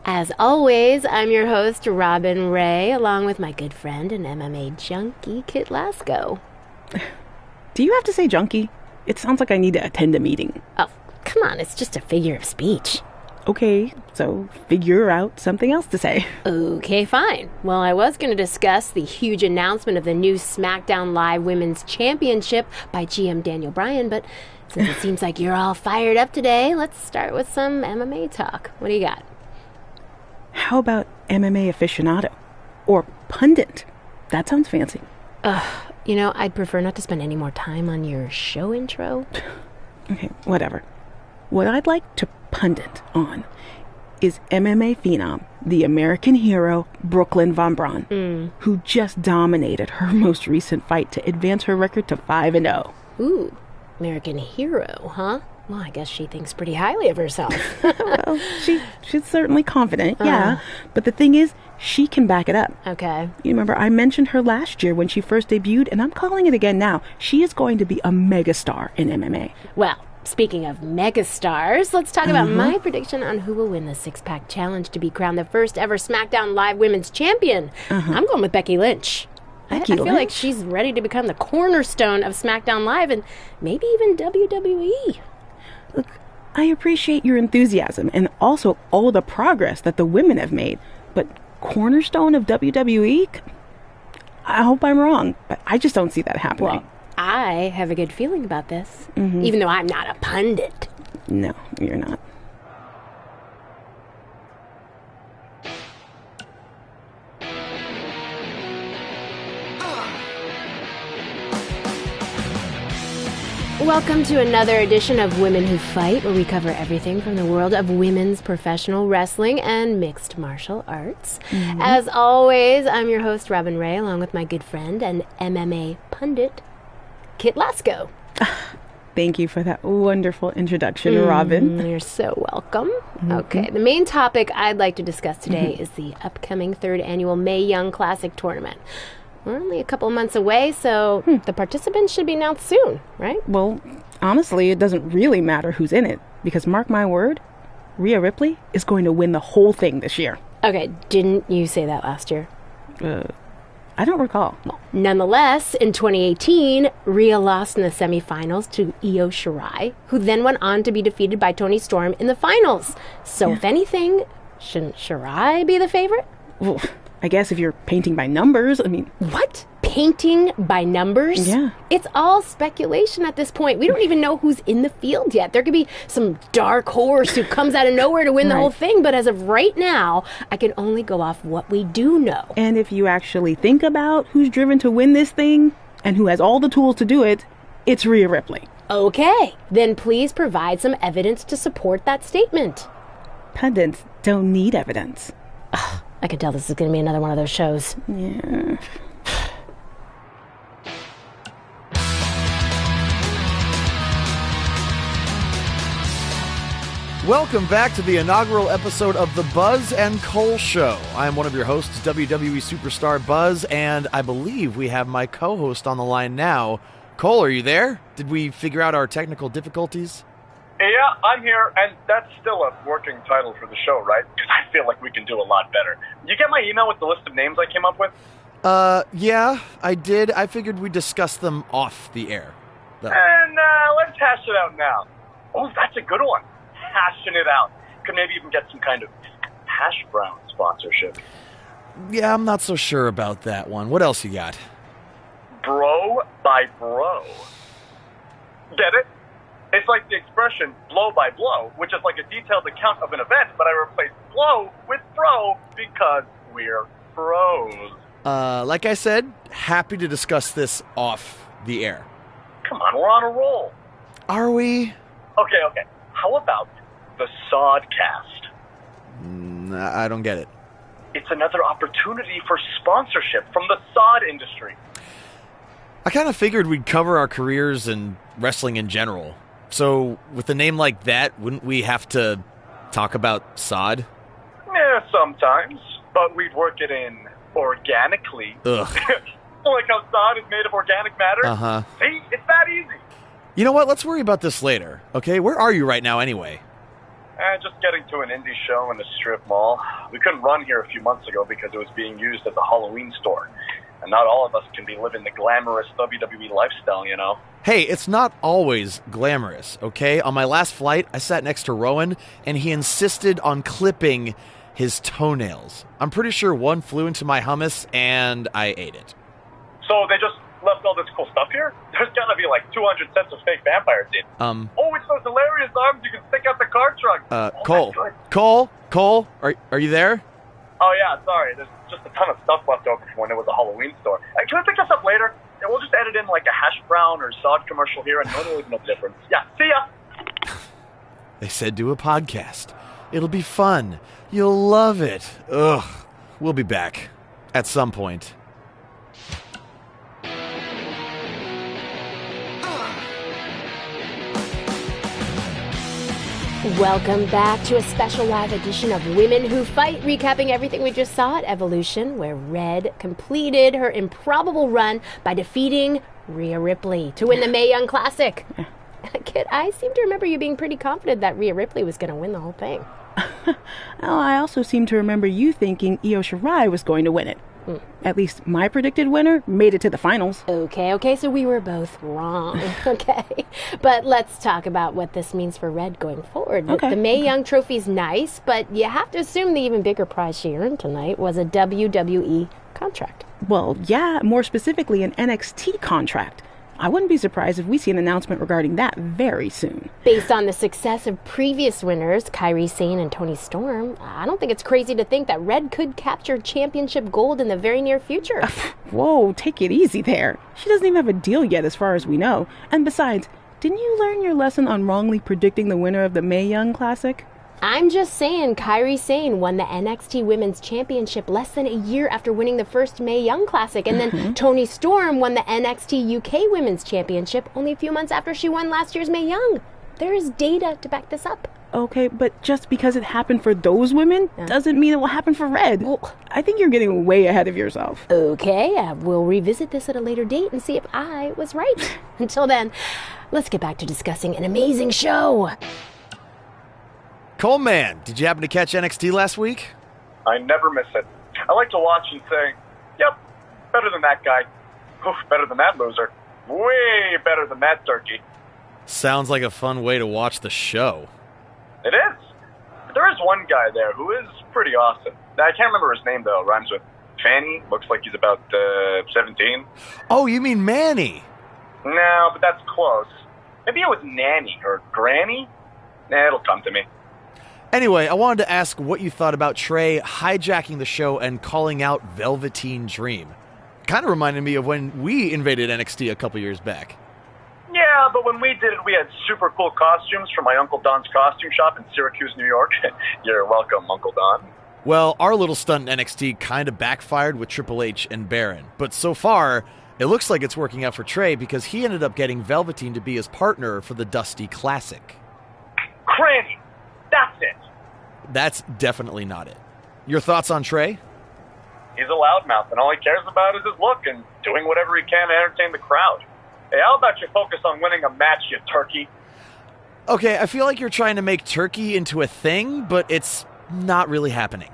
As always, I'm your host, Robin Ray, along with my good friend and MMA junkie, Kit Lasco. Do you have to say junkie? It sounds like I need to attend a meeting. Oh, come on, it's just a figure of speech. Okay, so figure out something else to say. Okay, fine. Well, I was going to discuss the huge announcement of the new SmackDown Live Women's Championship by GM Daniel Bryan, but since it seems like you're all fired up today, let's start with some MMA talk. What do you got? How about MMA aficionado? Or pundit? That sounds fancy. I'd prefer not to spend any more time on your show intro. Okay, whatever. What I'd like to pundit on is MMA phenom, the American hero, Brooklyn Von Braun, who just dominated her most recent fight to advance her record to 5-0. Ooh, American hero, huh? Well, I guess she thinks pretty highly of herself. Well, she's certainly confident, yeah. But the thing is, she can back it up. Okay. You remember, I mentioned her last year when she first debuted, and I'm calling it again now. She is going to be a megastar in MMA. Well, speaking of megastars, let's talk about my prediction on who will win the six-pack challenge to be crowned the first ever SmackDown Live Women's Champion. I'm going with Becky Lynch. I feel like she's ready to become the cornerstone of SmackDown Live and maybe even WWE. Look, I appreciate your enthusiasm and also all the progress that the women have made, but cornerstone of WWE? I hope I'm wrong, but I just don't see that happening. Well, I have a good feeling about this, even though I'm not a pundit. No, you're not. Welcome to another edition of Women Who Fight, where we cover everything from the world of women's professional wrestling and mixed martial arts. As always, I'm your host, Robin Ray, along with my good friend and MMA pundit, Kit Lasco. Thank you for that wonderful introduction, Robin. You're so welcome. Okay, the main topic I'd like to discuss today is the upcoming 3rd annual Mae Young Classic tournament. We're only a couple months away, so the participants should be announced soon, right? Well, honestly, it doesn't really matter who's in it, because mark my word, Rhea Ripley is going to win the whole thing this year. Okay, didn't you say that last year? I don't recall. Nonetheless, in 2018, Rhea lost in the semifinals to Io Shirai, who then went on to be defeated by Toni Storm in the finals. So if anything, shouldn't Shirai be the favorite? Well, I guess if you're painting by numbers, I mean... What? Painting by numbers? Yeah. It's all speculation at this point. We don't even know who's in the field yet. There could be some dark horse who comes out of nowhere to win the whole thing, but as of right now, I can only go off what we do know. And if you actually think about who's driven to win this thing, and who has all the tools to do it, it's Rhea Ripley. Okay, then please provide some evidence to support that statement. Pundits don't need evidence. I can tell this is going to be another one of those shows. Yeah. Welcome back to the inaugural episode of the Buzz and Cole Show. I'm one of your hosts, WWE superstar Buzz, and I believe we have my co-host on the line now. Cole, are you there? Did we figure out our technical difficulties? Yeah, I'm here, and that's still a working title for the show, right? Because I feel like we can do a lot better. You get my email with the list of names I came up with? Yeah, I did. I figured we'd discuss them off the air. And let's hash it out now. Oh, that's a good one. Hashing it out. Could maybe even get some kind of hash brown sponsorship. Yeah, I'm not so sure about that one. What else you got? Bro by bro. Get it? It's like the expression blow by blow, which is like a detailed account of an event, but I replaced blow with bro because we're pros. Like I said, happy to discuss this off the air. Come on, we're on a roll. Are we? Okay. How about the Sodcast? I don't get it. It's another opportunity for sponsorship from the sod industry. I kind of figured we'd cover our careers and wrestling in general. So, with a name like that, wouldn't we have to talk about sod? Yeah, sometimes. But we'd work it in organically. Ugh. Like how sod is made of organic matter? Uh-huh. See? It's that easy. You know what? Let's worry about this later, okay? Where are you right now anyway? Just getting to an indie show in the strip mall. We couldn't run here a few months ago because it was being used as a Halloween store. And not all of us can be living the glamorous WWE lifestyle, you know? Hey, it's not always glamorous, okay? On my last flight, I sat next to Rowan, and he insisted on clipping his toenails. I'm pretty sure one flew into my hummus, and I ate it. So they just left all this cool stuff here? There's gotta be like 200 sets of fake vampires in. Oh, it's those hilarious arms you can stick out the car trunk. Cole, are you there? Oh yeah, sorry. There's just a ton of stuff left over from when it was a Halloween store. Can we pick this up later? Yeah, we'll just edit in like a hash brown or sod commercial here, and no one will even know the difference. Yeah, see ya. They said do a podcast. It'll be fun. You'll love it. Ugh. We'll be back. At some point. Welcome back to a special live edition of Women Who Fight, recapping everything we just saw at Evolution, where Red completed her improbable run by defeating Rhea Ripley to win the Mae Young Classic. Kit, I seem to remember you being pretty confident that Rhea Ripley was going to win the whole thing. Well, I also seem to remember you thinking Io Shirai was going to win it. At least my predicted winner made it to the finals. Okay, so we were both wrong. Okay, but let's talk about what this means for Red going forward. Okay. The Mae Young Trophy's nice, but you have to assume the even bigger prize she earned tonight was a WWE contract. Well, yeah, more specifically an NXT contract. I wouldn't be surprised if we see an announcement regarding that very soon. Based on the success of previous winners, Kairi Sane and Toni Storm, I don't think it's crazy to think that Red could capture championship gold in the very near future. Whoa, take it easy there. She doesn't even have a deal yet as far as we know. And besides, didn't you learn your lesson on wrongly predicting the winner of the Mae Young Classic? I'm just saying, Kairi Sane won the NXT Women's Championship less than a year after winning the first Mae Young Classic, and then Toni Storm won the NXT UK Women's Championship only a few months after she won last year's Mae Young. There is data to back this up. Okay, but just because it happened for those women doesn't mean it will happen for Red. Well, I think you're getting way ahead of yourself. Okay, we'll revisit this at a later date and see if I was right. Until then, let's get back to discussing an amazing show. Coleman, did you happen to catch NXT last week? I never miss it. I like to watch and say, yep, better than that guy. Oof, better than that loser. Way better than that turkey. Sounds like a fun way to watch the show. It is. There is one guy there who is pretty awesome. I can't remember his name, though. Rhymes with Fanny. Looks like he's about 17. Oh, you mean Manny? No, but that's close. Maybe it was Nanny or Granny. It'll come to me. Anyway, I wanted to ask what you thought about Trey hijacking the show and calling out Velveteen Dream. Kind of reminded me of when we invaded NXT a couple years back. Yeah, but when we did it, we had super cool costumes from my Uncle Don's costume shop in Syracuse, New York. You're welcome, Uncle Don. Well, our little stunt in NXT kind of backfired with Triple H and Baron. But so far, it looks like it's working out for Trey because he ended up getting Velveteen to be his partner for the Dusty Classic. Cranny! That's it! That's definitely not it. Your thoughts on Trey? He's a loudmouth, and all he cares about is his look and doing whatever he can to entertain the crowd. Hey, how about you focus on winning a match, you turkey? Okay, I feel like you're trying to make turkey into a thing, but it's not really happening.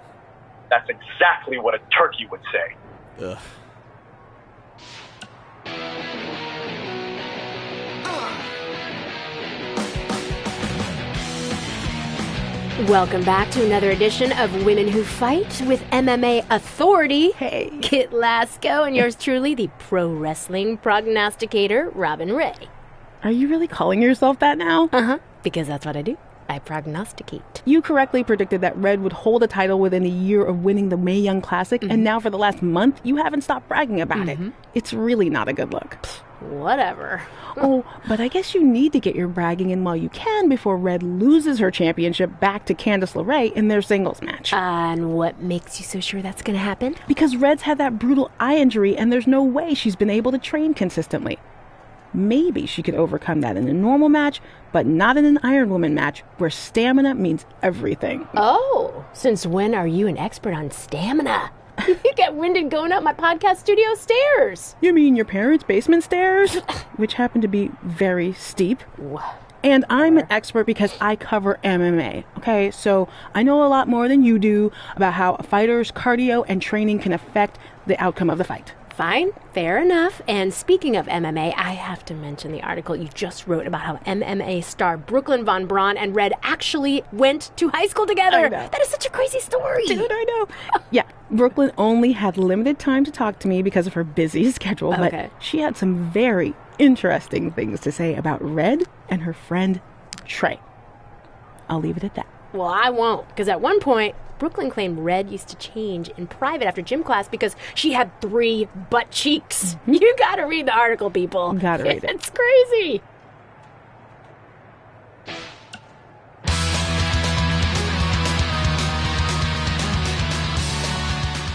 That's exactly what a turkey would say. Ugh. Welcome back to another edition of Women Who Fight with MMA Authority. Hey. Kit Lasco and yours truly, the pro wrestling prognosticator, Robin Ray. Are you really calling yourself that now? Uh-huh, because that's what I do. I prognosticate. You correctly predicted that Red would hold a title within a year of winning the Mae Young Classic, and now for the last month, you haven't stopped bragging about it. It's really not a good look. Whatever. Oh, but I guess you need to get your bragging in while you can before Red loses her championship back to Candice LeRae in their singles match. And what makes you so sure that's going to happen? Because Red's had that brutal eye injury, and there's no way she's been able to train consistently. Maybe she could overcome that in a normal match, but not in an Iron Woman match where stamina means everything. Oh, since when are you an expert on stamina? You get winded going up my podcast studio stairs. You mean your parents' basement stairs? Which happen to be very steep. And I'm an expert because I cover MMA, okay? So I know a lot more than you do about how a fighter's cardio and training can affect the outcome of the fight. Fine, fair enough. And speaking of MMA, I have to mention the article you just wrote about how MMA star Brooklyn Von Braun and Red actually went to high school together. That is such a crazy story. Dude, I know. Yeah, Brooklyn only had limited time to talk to me because of her busy schedule, but she had some very interesting things to say about Red and her friend Trey. I'll leave it at that. Well, I won't, because at one point, Brooklyn claimed Red used to change in private after gym class because she had 3 butt cheeks. You gotta read the article, people. Gotta read it. It's crazy.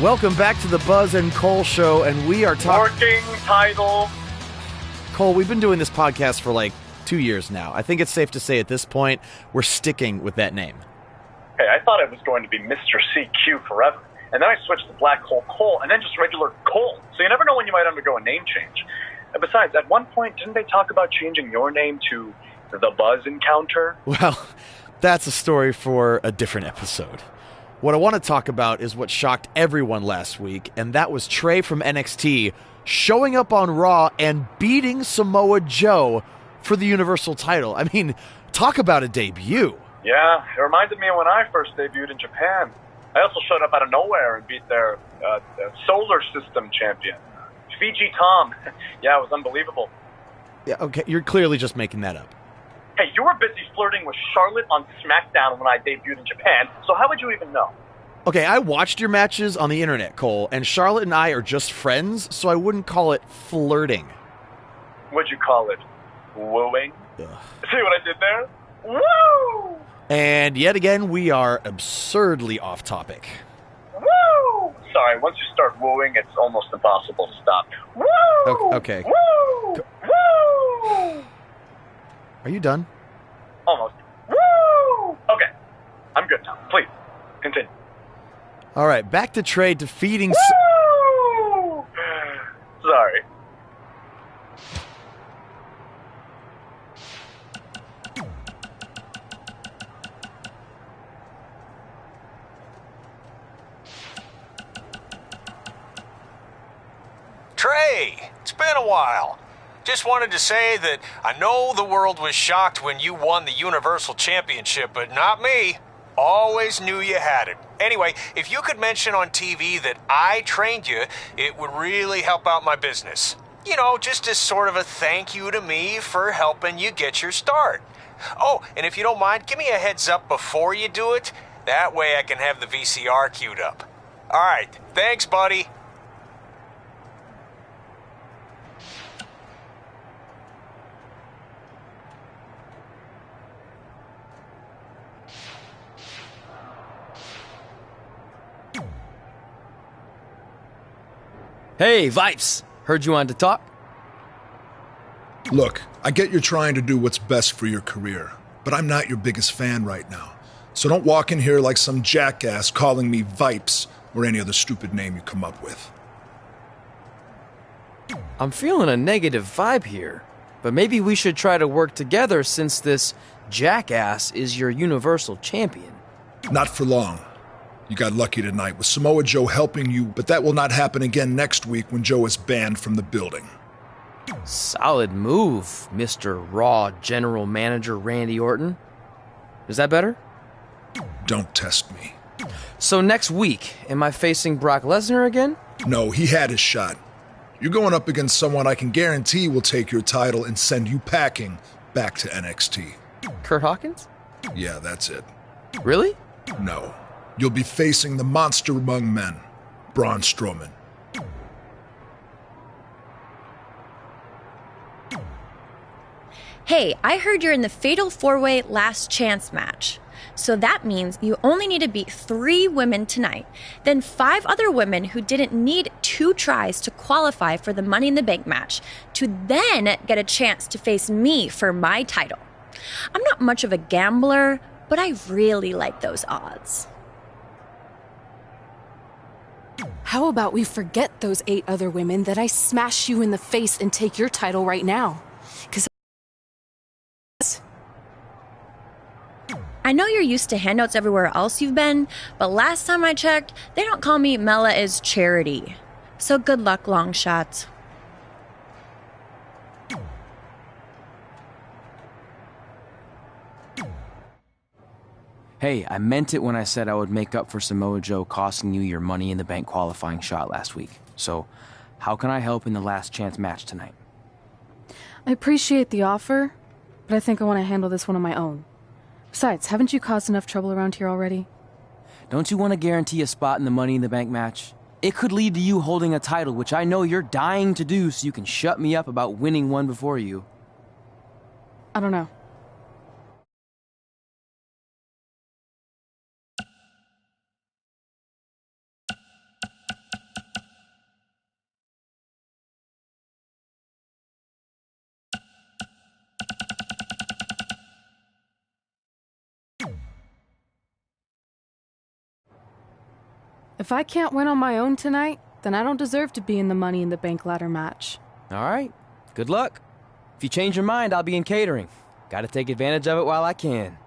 Welcome back to the Buzz and Cole Show, and we are talking... Working title. Cole, we've been doing this podcast for like 2 years now. I think it's safe to say at this point, we're sticking with that name. Hey, I thought it was going to be Mr. CQ forever. And then I switched to Black Hole Cole, and then just regular Cole. So you never know when you might undergo a name change. And besides, at one point, didn't they talk about changing your name to The Buzz Encounter? Well, that's a story for a different episode. What I want to talk about is what shocked everyone last week, and that was Trey from NXT showing up on Raw and beating Samoa Joe for the Universal title. I mean, talk about a debut. Yeah, it reminded me of when I first debuted in Japan. I also showed up out of nowhere and beat their solar system champion, Fiji Tom. Yeah, it was unbelievable. Yeah, okay, you're clearly just making that up. Hey, you were busy flirting with Charlotte on SmackDown when I debuted in Japan, so how would you even know? Okay, I watched your matches on the internet, Cole, and Charlotte and I are just friends, so I wouldn't call it flirting. Would you call it wooing? Ugh. See what I did there? Woo! And yet again, we are absurdly off topic. Woo! Sorry, once you start wooing, it's almost impossible to stop. Woo! Okay. Woo! Woo! Are you done? Almost. Woo! Okay, I'm good now. Please, continue. All right, back to Trey defeating... Woo! Sorry. Trey, it's been a while. Just wanted to say that I know the world was shocked when you won the Universal Championship, but not me. Always knew you had it. Anyway, if you could mention on TV that I trained you, it would really help out my business. You know, just as sort of a thank you to me for helping you get your start. Oh, and if you don't mind, give me a heads up before you do it. That way I can have the VCR queued up. All right, thanks, buddy. Hey, Vipes! Heard you wanted to talk? Look, I get you're trying to do what's best for your career, but I'm not your biggest fan right now. So don't walk in here like some jackass calling me Vipes or any other stupid name you come up with. I'm feeling a negative vibe here, but maybe we should try to work together since this jackass is your Universal Champion. Not for long. You got lucky tonight with Samoa Joe helping you, but that will not happen again next week when Joe is banned from the building. Solid move, Mr. Raw General Manager Randy Orton. Is that better? Don't test me. So next week, am I facing Brock Lesnar again? No, he had his shot. You're going up against someone I can guarantee will take your title and send you packing back to NXT. Kurt Hawkins? Yeah, that's it. Really? No. You'll be facing the monster among men, Braun Strowman. Hey, I heard you're in the Fatal 4-Way Last Chance match. So that means you only need to beat 3 women tonight, then 5 other women who didn't need 2 tries to qualify for the Money in the Bank match to then get a chance to face me for my title. I'm not much of a gambler, but I really like those odds. How about we forget those 8 other women that I smash you in the face and take your title right now? Because I know you're used to handouts everywhere else you've been, but last time I checked, they don't call me Mela is Charity. So good luck, long shots. Hey, I meant it when I said I would make up for Samoa Joe costing you your Money in the Bank qualifying shot last week. So, how can I help in the last chance match tonight? I appreciate the offer, but I think I want to handle this one on my own. Besides, haven't you caused enough trouble around here already? Don't you want to guarantee a spot in the Money in the Bank match? It could lead to you holding a title, which I know you're dying to do, so you can shut me up about winning one before you. I don't know. If I can't win on my own tonight, then I don't deserve to be in the Money in the Bank ladder match. All right. Good luck. If you change your mind, I'll be in catering. Gotta take advantage of it while I can.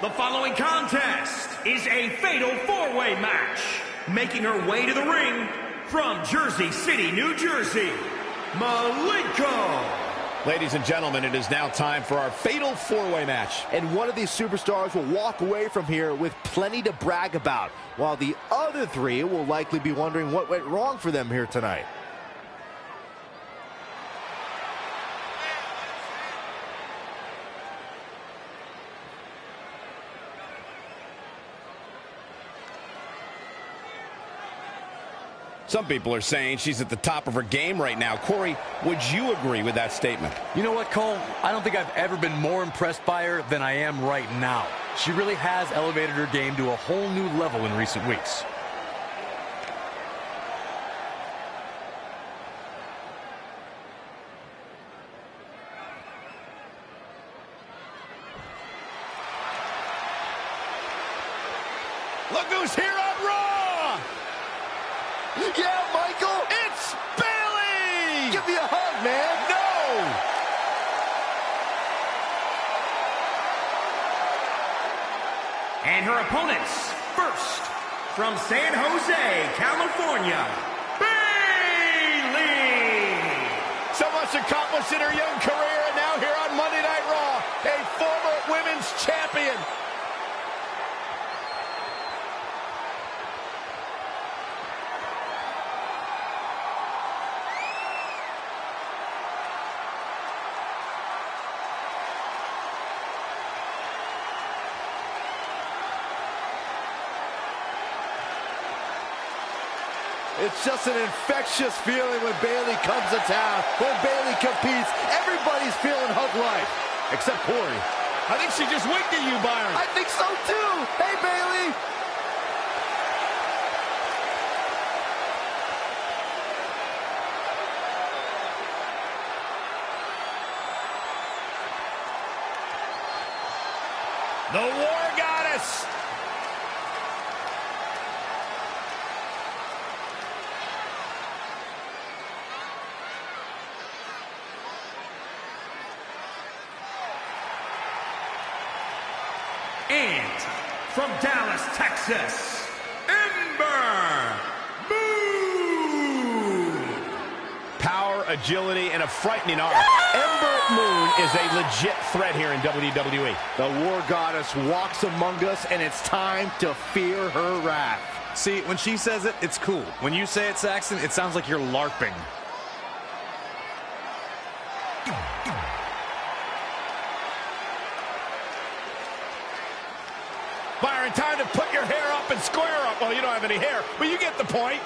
The following contest is a Fatal 4-Way match. Making her way to the ring from Jersey City, New Jersey, Malenko. Ladies and gentlemen, it is now time for our Fatal 4-Way match. And one of these superstars will walk away from here with plenty to brag about, while the other 3 will likely be wondering what went wrong for them here tonight. Some people are saying she's at the top of her game right now. Corey, would you agree with that statement? You know what, Cole? I don't think I've ever been more impressed by her than I am right now. She really has elevated her game to a whole new level in recent weeks. Look who's here on Raw! Yeah, Michael! It's Bayley! Give me a hug, man! No! And her opponents, first, from San Jose, California, Bayley! So much accomplished in her young career, and now here on Monday Night Raw, a former women's champion. It's just an infectious feeling when Bayley comes to town. When Bayley competes, everybody's feeling hug life. Except Corey. I think she just winked at you, Byron. I think so too. Hey, Bayley. The War Goddess. And from Dallas, Texas, Ember Moon. Power, agility, and a frightening arm. Ember Moon is a legit threat here in WWE. The War Goddess walks among us, and it's time to fear her wrath. See, when she says it, it's cool. When you say it, Saxton, it sounds like you're LARPing. Byron, time to put your hair up and square up. Well, you don't have any hair, but you get the point.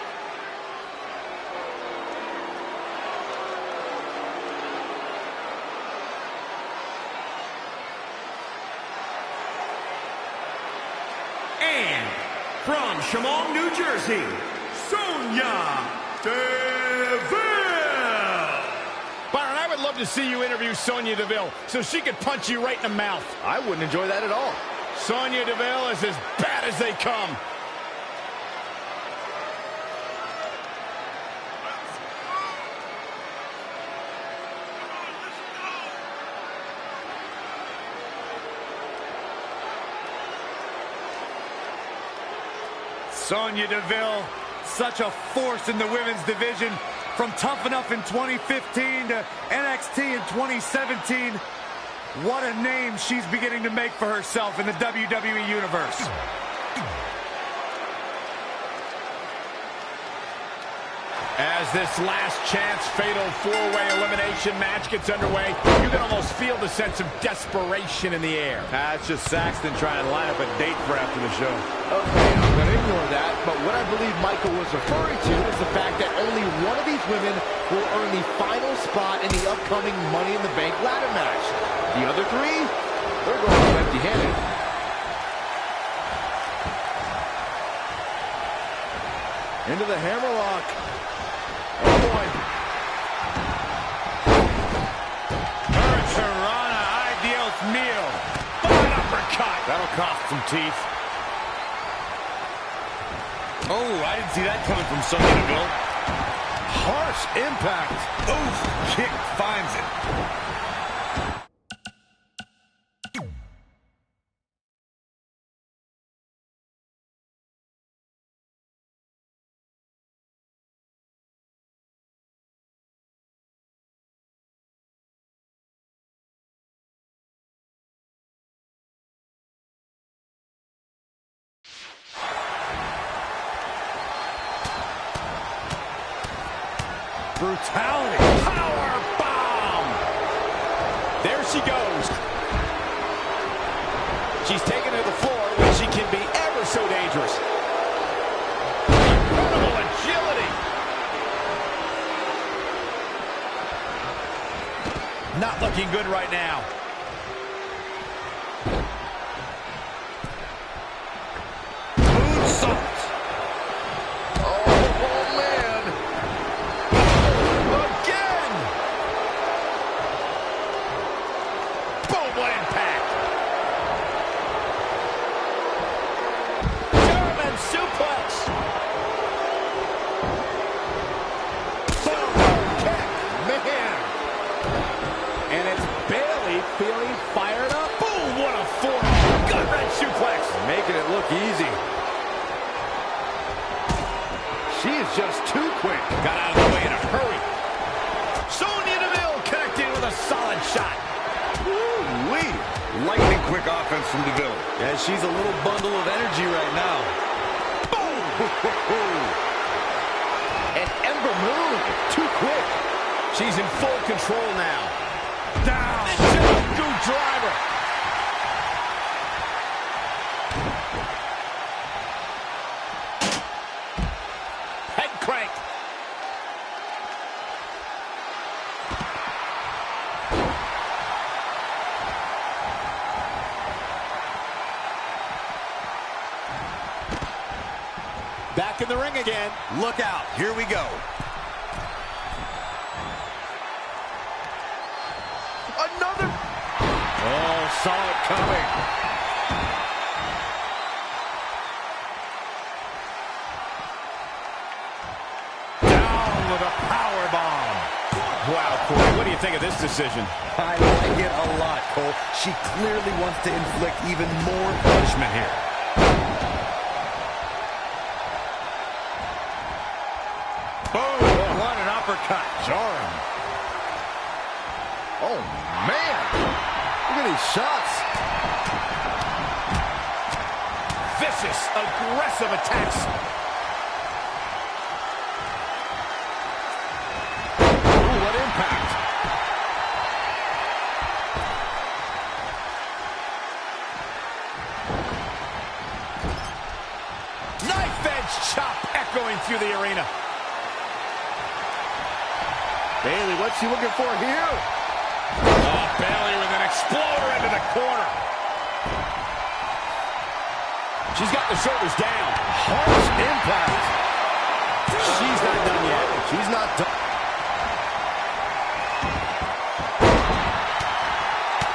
And from Chemung, New Jersey, Sonya Deville. Byron, I would love to see you interview Sonya Deville so she could punch you right in the mouth. I wouldn't enjoy that at all. Sonya Deville is as bad as they come. Sonya Deville, such a force in the women's division. From Tough Enough in 2015 to NXT in 2017. What a name she's beginning to make for herself in the WWE Universe. As this last chance fatal four-way elimination match gets underway, you can almost feel the sense of desperation in the air. That's just Saxton trying to line up a date for after the show. Okay, I'm going to ignore that, but what I believe Michael was referring to is the fact that only one of these women will earn the final spot in the upcoming Money in the Bank ladder match. The other three, they're going home empty-handed. Into the hammerlock. Oh, boy. Hurricanrana, Ideals Meal. An uppercut. That'll cost some teeth. Oh, I didn't see that coming from Sonya Deville. Harsh impact. Oof, kick finds it. Brutality. Power bomb. There she goes. She's taken to the floor when she can be ever so dangerous. Incredible agility. Not looking good right now. Moonsault. Feeling fired up. Boom, what a form. Gut wrench suplex. Making it look easy. She is just too quick. Got out of the way in a hurry. Sonya Deville connecting with a solid shot. Woo-wee. Lightning quick offense from Deville. Yeah, she's a little bundle of energy right now. Boom. And Ember Moon, too quick. She's in full control now. Down. Good driver. Head crank. Back in the ring again. Look out. Here we go. Another. Oh, saw it coming. Down with a power bomb. Wow, Corey, what do you think of this decision? I like it a lot, Cole. She clearly wants to inflict even more punishment here. Boom! What an uppercut. Jarring. Oh, man. Look at these shots. Vicious, aggressive attacks. Ooh, what impact. Knife edge chop echoing through the arena. Bayley, what's she looking for here? Oh, Bayley with an exploder into the corner. She's got the shoulders down. Harsh impact. She's not done yet. She's not done.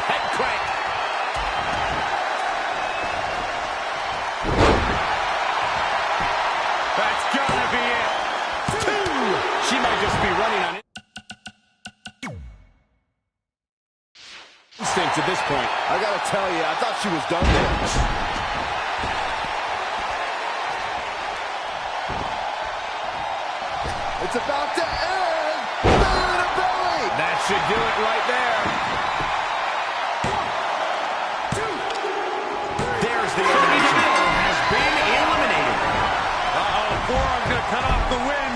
Head crank. That's gotta be it. 2. She might just be running on it. Instincts at this point. I gotta tell you, I thought she was done there. It's about to end. Belly to belly. That should do it right there. 2. There's the elimination. Has been eliminated. Uh-oh, forearm's gonna cut off the wind.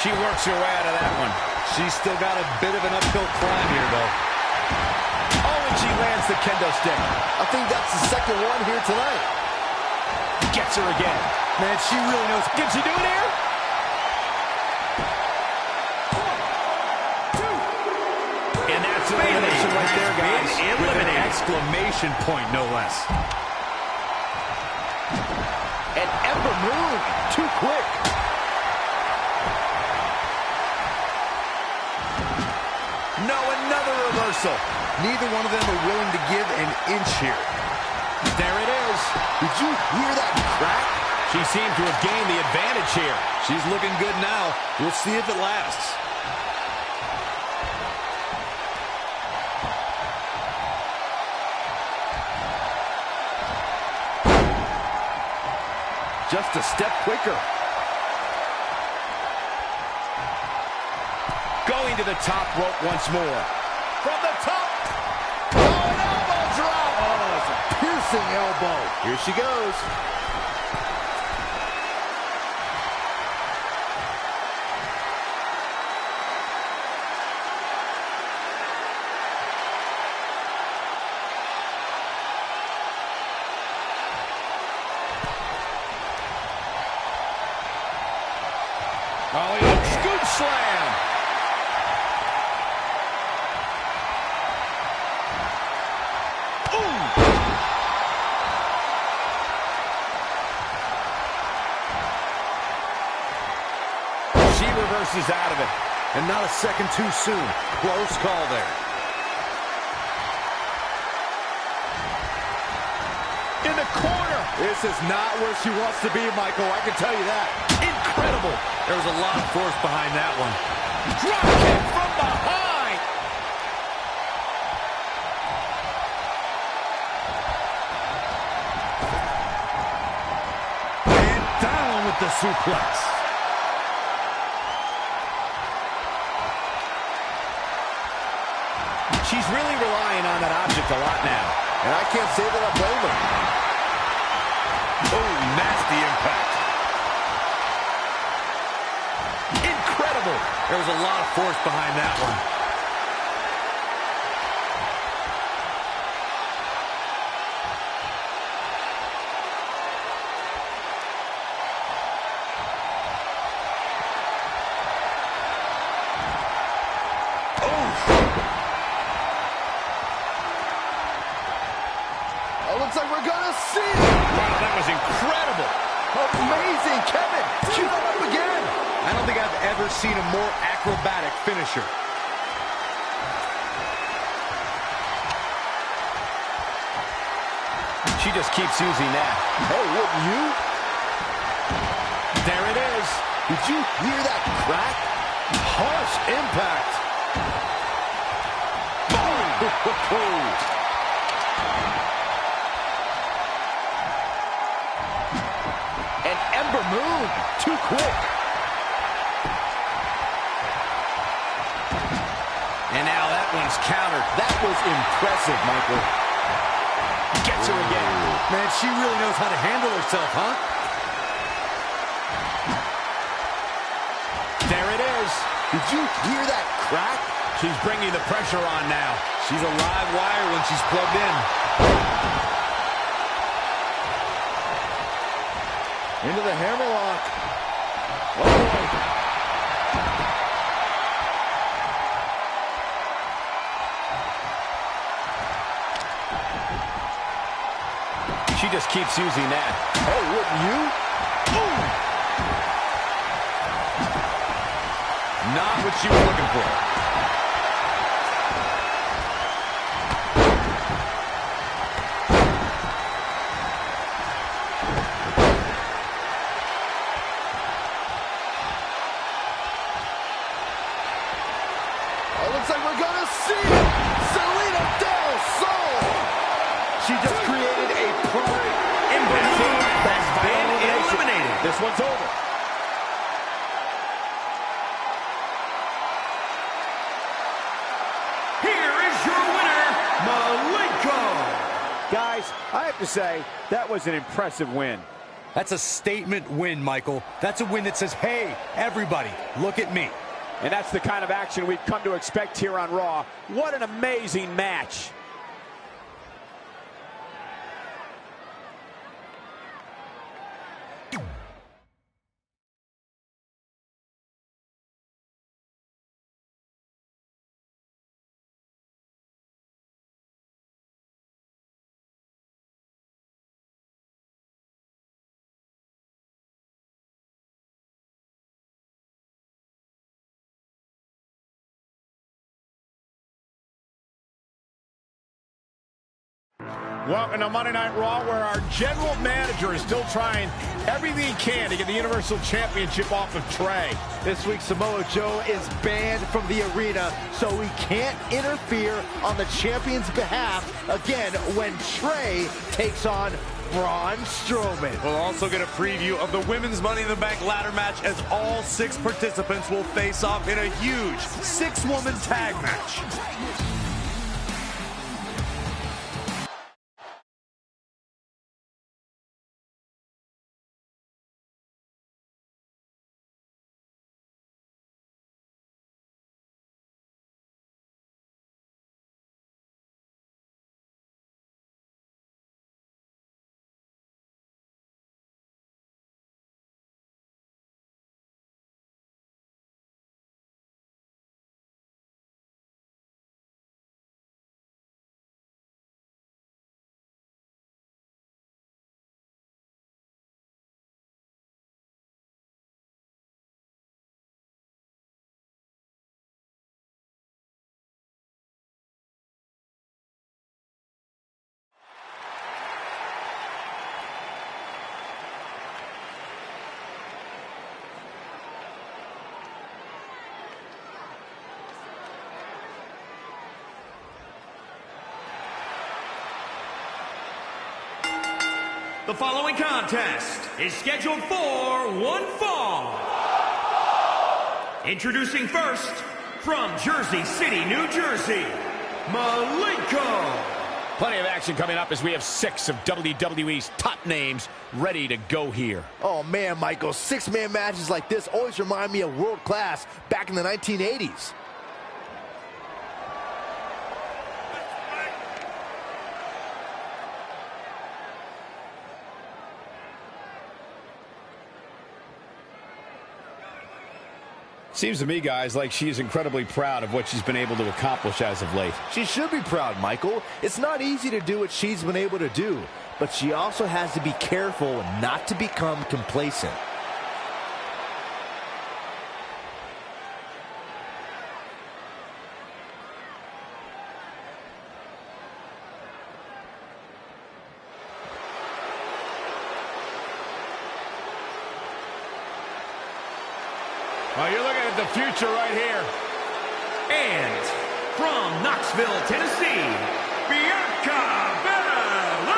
She works her way out of that one. She's still got a bit of an uphill climb here, though. Oh, and she lands the kendo stick. I think that's the second one here tonight. Gets her again. Man, she really knows. Can she do it here? 2. And that's an elimination right there, guys. With an exclamation point, no less. And Ember Moon, too quick. No, another reversal. Neither one of them are willing to give an inch here. There it is. Did you hear that crack? She seemed to have gained the advantage here. She's looking good now. We'll see if it lasts. Just a step quicker. Going to the top rope once more. From the top. Oh, an elbow drop. Oh, it's a piercing elbow. Here she goes. Oh, yeah. Scoop slam. She reverses out of it. And not a second too soon. Close call there. In the corner. This is not where she wants to be, Michael. I can tell you that. Incredible. There was a lot of force behind that one. Drop kick from behind. And down with the suplex. She's really relying on that object a lot now. And I can't say that I blame her. Oh, nasty impact. Incredible. There was a lot of force behind that one. looks like we're gonna see it. Wow, that was incredible. Amazing, Kevin. Cue that up again. I don't think I've ever seen a more acrobatic finisher. She just keeps using that. Hey, wouldn't you? There it is. Did you hear that crack? Harsh impact. Boom. An Ember Moon. Too quick. And now that one's countered. That was impressive, Michael. Gets her again. Man, she really knows how to handle herself, huh? There it is. Did you hear that crack? She's bringing the pressure on now. She's a live wire when she's plugged in. Into the hammerlock. Oh, boy. She just keeps using that. Hey, wouldn't you? Boom. Not what she was looking for. Looks like we're gonna see it. Selena Del Sol. She just created a perfect Team has been eliminated. This one's over. Here is your winner, Malenko. Guys, I have to say, that was an impressive win. That's a statement win, Michael. That's a win that says, hey, everybody, look at me. And that's the kind of action we've come to expect here on Raw. What an amazing match. Welcome to Monday Night Raw, where our general manager is still trying everything he can to get the Universal Championship off of Trey. This week, Samoa Joe is banned from the arena, so he can't interfere on the champion's behalf again when Trey takes on Braun Strowman. We'll also get a preview of the Women's Money in the Bank ladder match as all 6 participants will face off in a huge 6-woman tag match. The following contest is scheduled for one fall. Introducing first, from Jersey City, New Jersey, Malenko. Plenty of action coming up as we have 6 of WWE's top names ready to go here. Oh man, Michael, 6-man matches like this always remind me of world class back in the 1980s. Seems to me, guys, like she's incredibly proud of what she's been able to accomplish as of late. She should be proud, Michael. It's not easy to do what she's been able to do, but she also has to be careful not to become complacent. Well, you're looking at the future right here. And from Knoxville, Tennessee, Bianca Belair.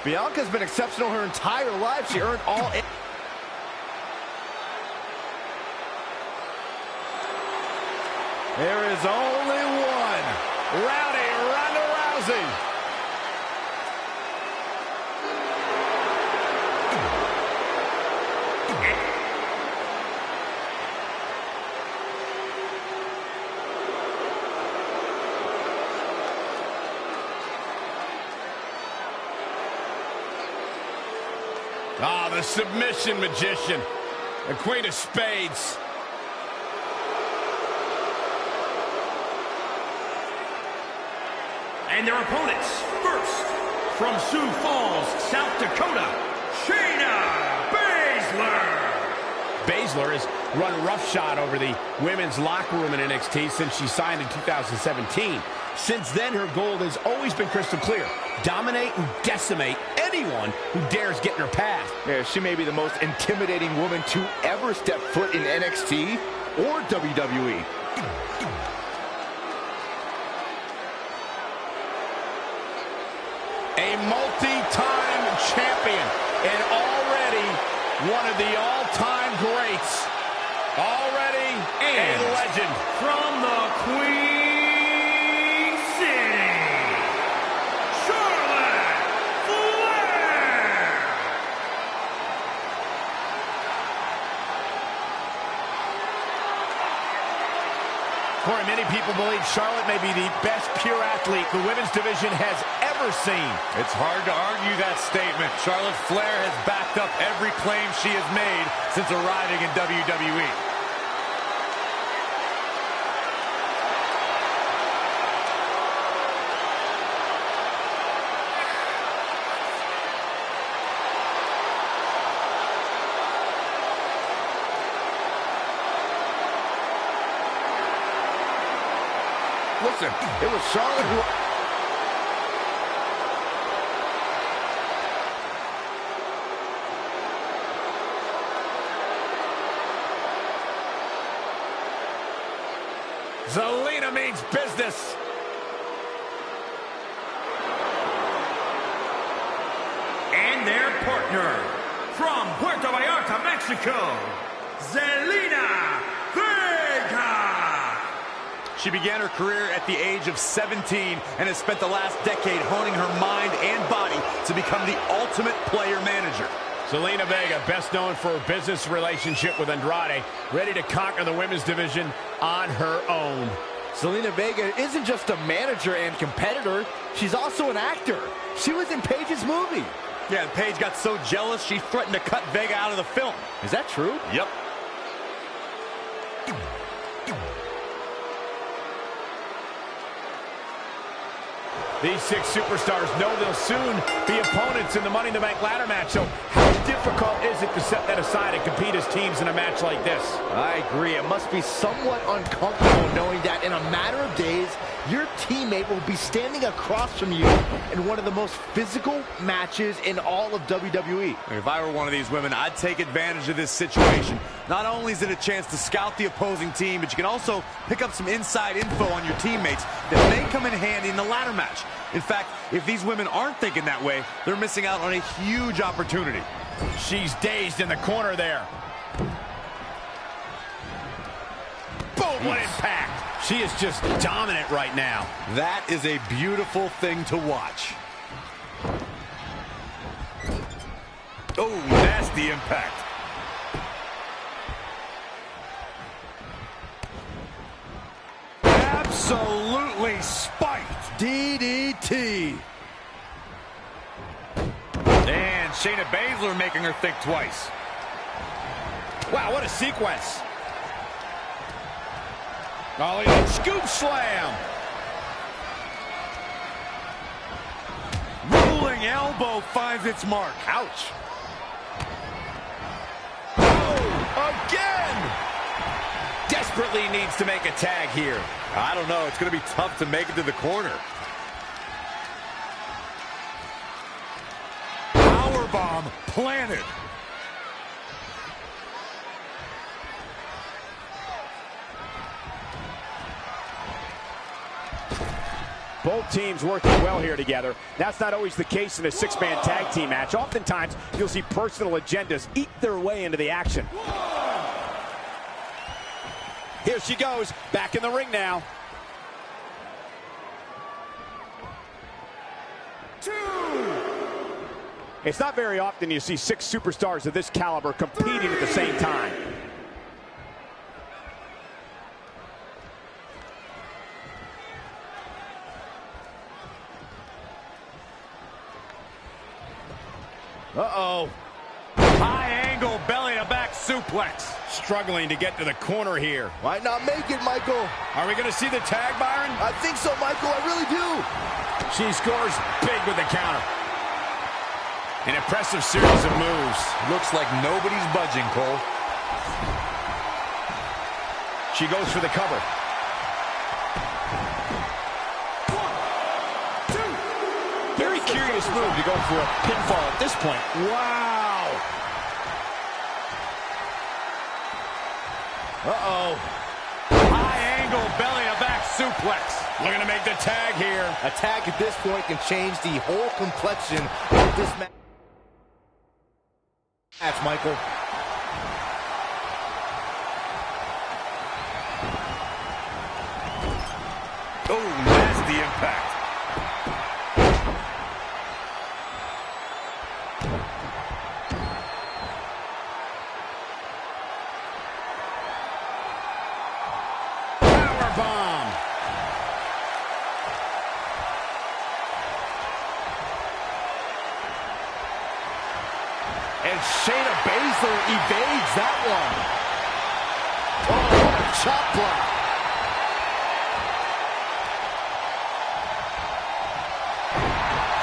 Bianca's been exceptional her entire life. She earned all... There is only one. Rowdy Ronda Rousey. Ah, the submission magician, the Queen of Spades. And their opponents, first, from Sioux Falls, South Dakota, Shayna Baszler. Baszler has run roughshod over the women's locker room in NXT since she signed in 2017. Since then, her goal has always been crystal clear: dominate and decimate anyone who dares get in her path. Yeah, she may be the most intimidating woman to ever step foot in NXT or WWE. A multi-time champion and already one of the all-time greats. Already a legend. From the Queen City, Charlotte Flair. Corey, many people believe Charlotte may be the best pure athlete the women's division has ever seen. It's hard to argue that statement. Charlotte Flair has backed up every claim she has made since arriving in WWE. Listen, it was Charlotte who... Zelina means business. And their partner, from Puerto Vallarta, Mexico, Zelina Vega. She began her career at the age of 17 and has spent the last decade honing her mind and body to become the ultimate player manager. Zelina Vega, best known for her business relationship with Andrade, ready to conquer the women's division on her own. Zelina Vega isn't just a manager and competitor, she's also an actor. She was in Paige's movie. Yeah, and Paige got so jealous she threatened to cut Vega out of the film. Is that true? Yep. These six superstars know they'll soon be opponents in the Money in the Bank ladder match, so how difficult is it to set that aside and compete as teams in a match like this? I agree. It must be somewhat uncomfortable knowing that in a matter of days, your teammate will be standing across from you in one of the most physical matches in all of WWE. If I were one of these women, I'd take advantage of this situation. Not only is it a chance to scout the opposing team, but you can also pick up some inside info on your teammates that may come in handy in the ladder match. In fact, if these women aren't thinking that way, they're missing out on a huge opportunity. She's dazed in the corner there. Boom, what impact. She is just dominant right now. That is a beautiful thing to watch. Oh, nasty impact. Absolutely spiked. DDT. And Shayna Baszler making her think twice. Wow, what a sequence. Oh, look at that scoop slam. Rolling elbow finds its mark. Ouch. Oh, again. Desperately needs to make a tag here. I don't know. It's going to be tough to make it to the corner. Powerbomb planted. Both teams working well here together. That's not always the case in a six-man tag team match. Oftentimes, you'll see personal agendas eat their way into the action. Here she goes, back in the ring now. 2. It's not very often you see 6 superstars of this caliber competing at the same time. Uh-oh. High angle belly-to-back suplex. Struggling to get to the corner here. Might not make it, Michael. Are we going to see the tag, Byron? I think so, Michael. I really do. She scores big with the counter. An impressive series of moves. Looks like nobody's budging, Cole. She goes for the cover. 1, 2. Very curious move to go for a pinfall at this point. Wow. Uh-oh. High angle belly-to-back suplex. Looking to make the tag here. A tag at this point can change the whole complexion of this match, Michael. Oh, nasty impact. Bomb. And Shayna Baszler evades that one. Oh, what a chop block.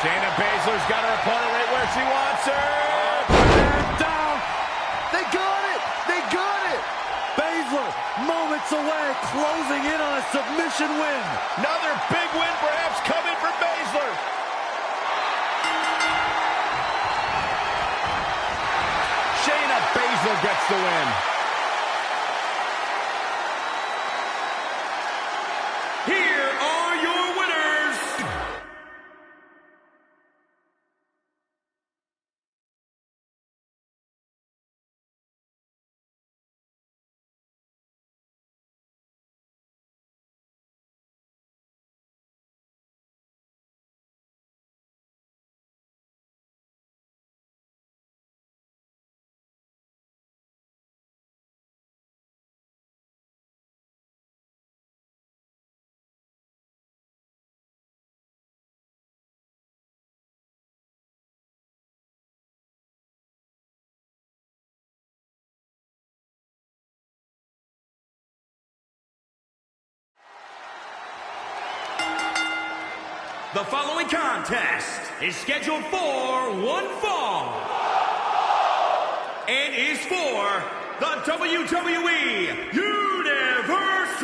Shayna Baszler's got her opponent right where she wants her. And down. They got it. They got it. Baszler, moments away, closing in on a submission win. Another big win perhaps coming for Baszler. Shayna Baszler gets the win. Here are your winners. The following contest is scheduled for one fall and is for the WWE Universal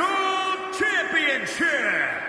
Championship.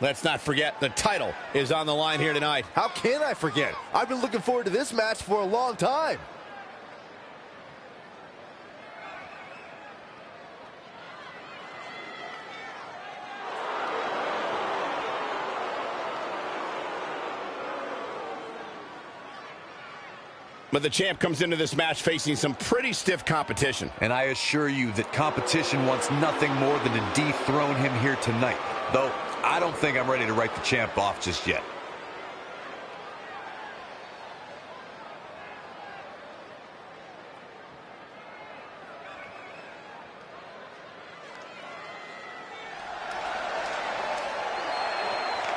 Let's not forget, the title is on the line here tonight. How can I forget? I've been looking forward to this match for a long time. But the champ comes into this match facing some pretty stiff competition. And I assure you that competition wants nothing more than to dethrone him here tonight. Though, I don't think I'm ready to write the champ off just yet.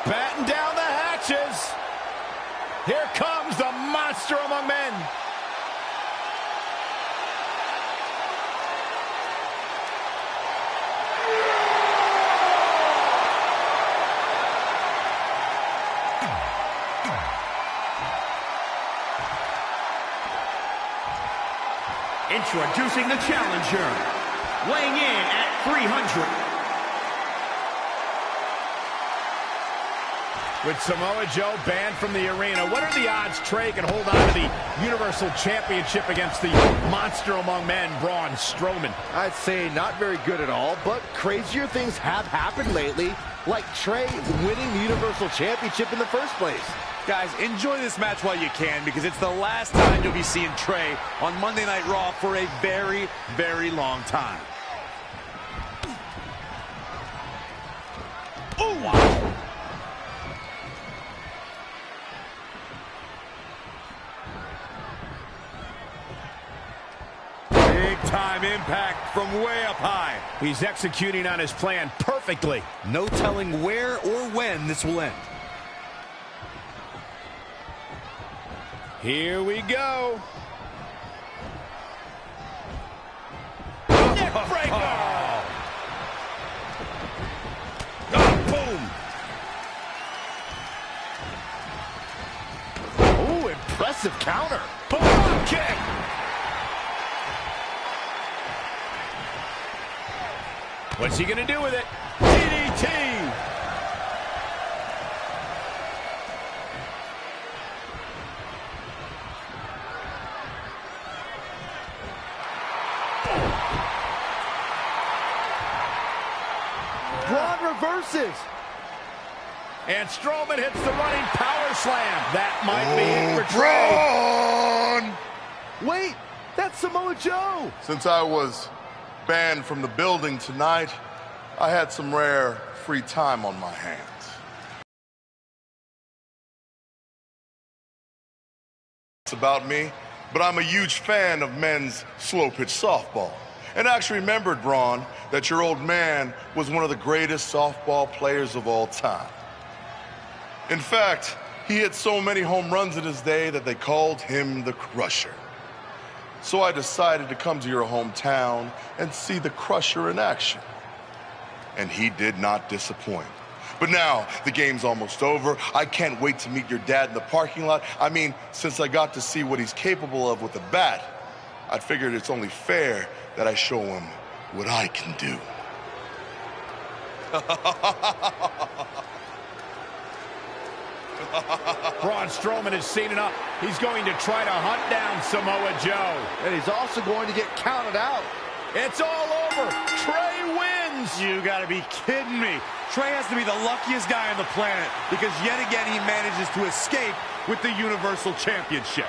Batten down the hatches. Here comes the monster among men. Introducing the challenger, weighing in at 300. With Samoa Joe banned from the arena, what are the odds Trey can hold on to the Universal Championship against the monster among men, Braun Strowman? I'd say not very good at all, but crazier things have happened lately, like Trey winning the Universal Championship in the first place. Guys, enjoy this match while you can, because it's the last time you'll be seeing Trey on Monday Night Raw for a very, very long time. Oh, wow. Big-time impact from way up high. He's executing on his plan perfectly. No telling where or when this will end. Here we go. Neck breaker! Boom! Oh, impressive counter. Boom kick! What's he gonna do with it? DDT! Braun reverses. And Strowman hits the running power slam. That might be it for Trey. Braun! Wait, that's Samoa Joe. Since I was banned from the building tonight, I had some rare free time on my hands. It's about me, but I'm a huge fan of men's slow-pitch softball. And I actually remembered, Braun, that your old man was one of the greatest softball players of all time. In fact, he hit so many home runs in his day that they called him the Crusher. So I decided to come to your hometown and see the Crusher in action. And he did not disappoint. But now, the game's almost over. I can't wait to meet your dad in the parking lot. I mean, since I got to see what he's capable of with a bat, I figured it's only fair that I show him what I can do. Braun Strowman has seen it up. He's going to try to hunt down Samoa Joe. And he's also going to get counted out. It's all over. Trey wins. You gotta be kidding me. Trey has to be the luckiest guy on the planet, because yet again he manages to escape with the Universal Championship.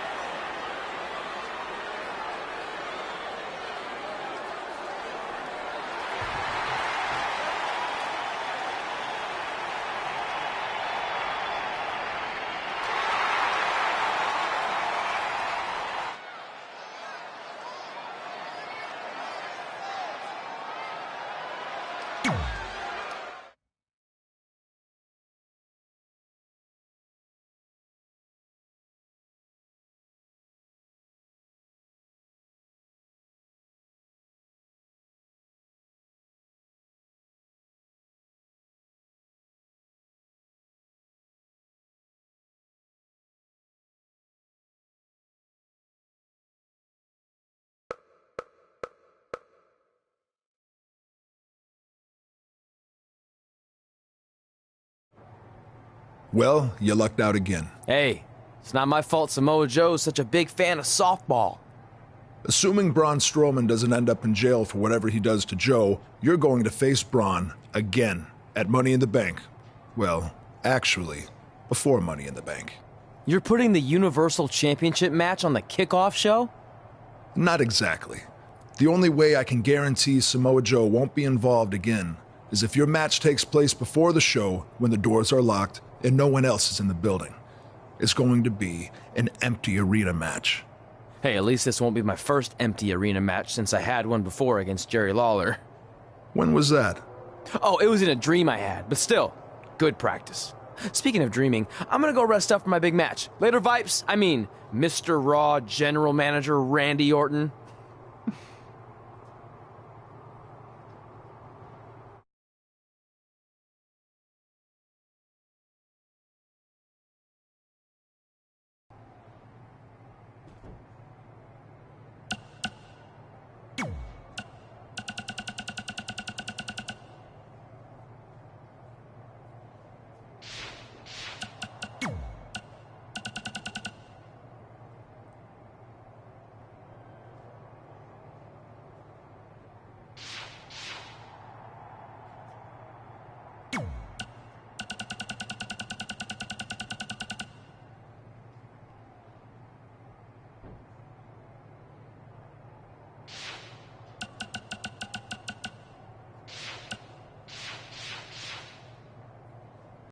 Well, you lucked out again. Hey, it's not my fault Samoa Joe's such a big fan of softball. Assuming Braun Strowman doesn't end up in jail for whatever he does to Joe, you're going to face Braun again at Money in the Bank. Well, actually, before Money in the Bank. You're putting the Universal Championship match on the kickoff show? Not exactly. The only way I can guarantee Samoa Joe won't be involved again is if your match takes place before the show when the doors are locked and no one else is in the building. It's going to be an empty arena match. Hey, at least this won't be my first empty arena match since I had one before against Jerry Lawler. When was that? Oh, it was in a dream I had, but still, good practice. Speaking of dreaming, I'm gonna go rest up for my big match. Later, Vipes. I mean, Mr. Raw General Manager Randy Orton.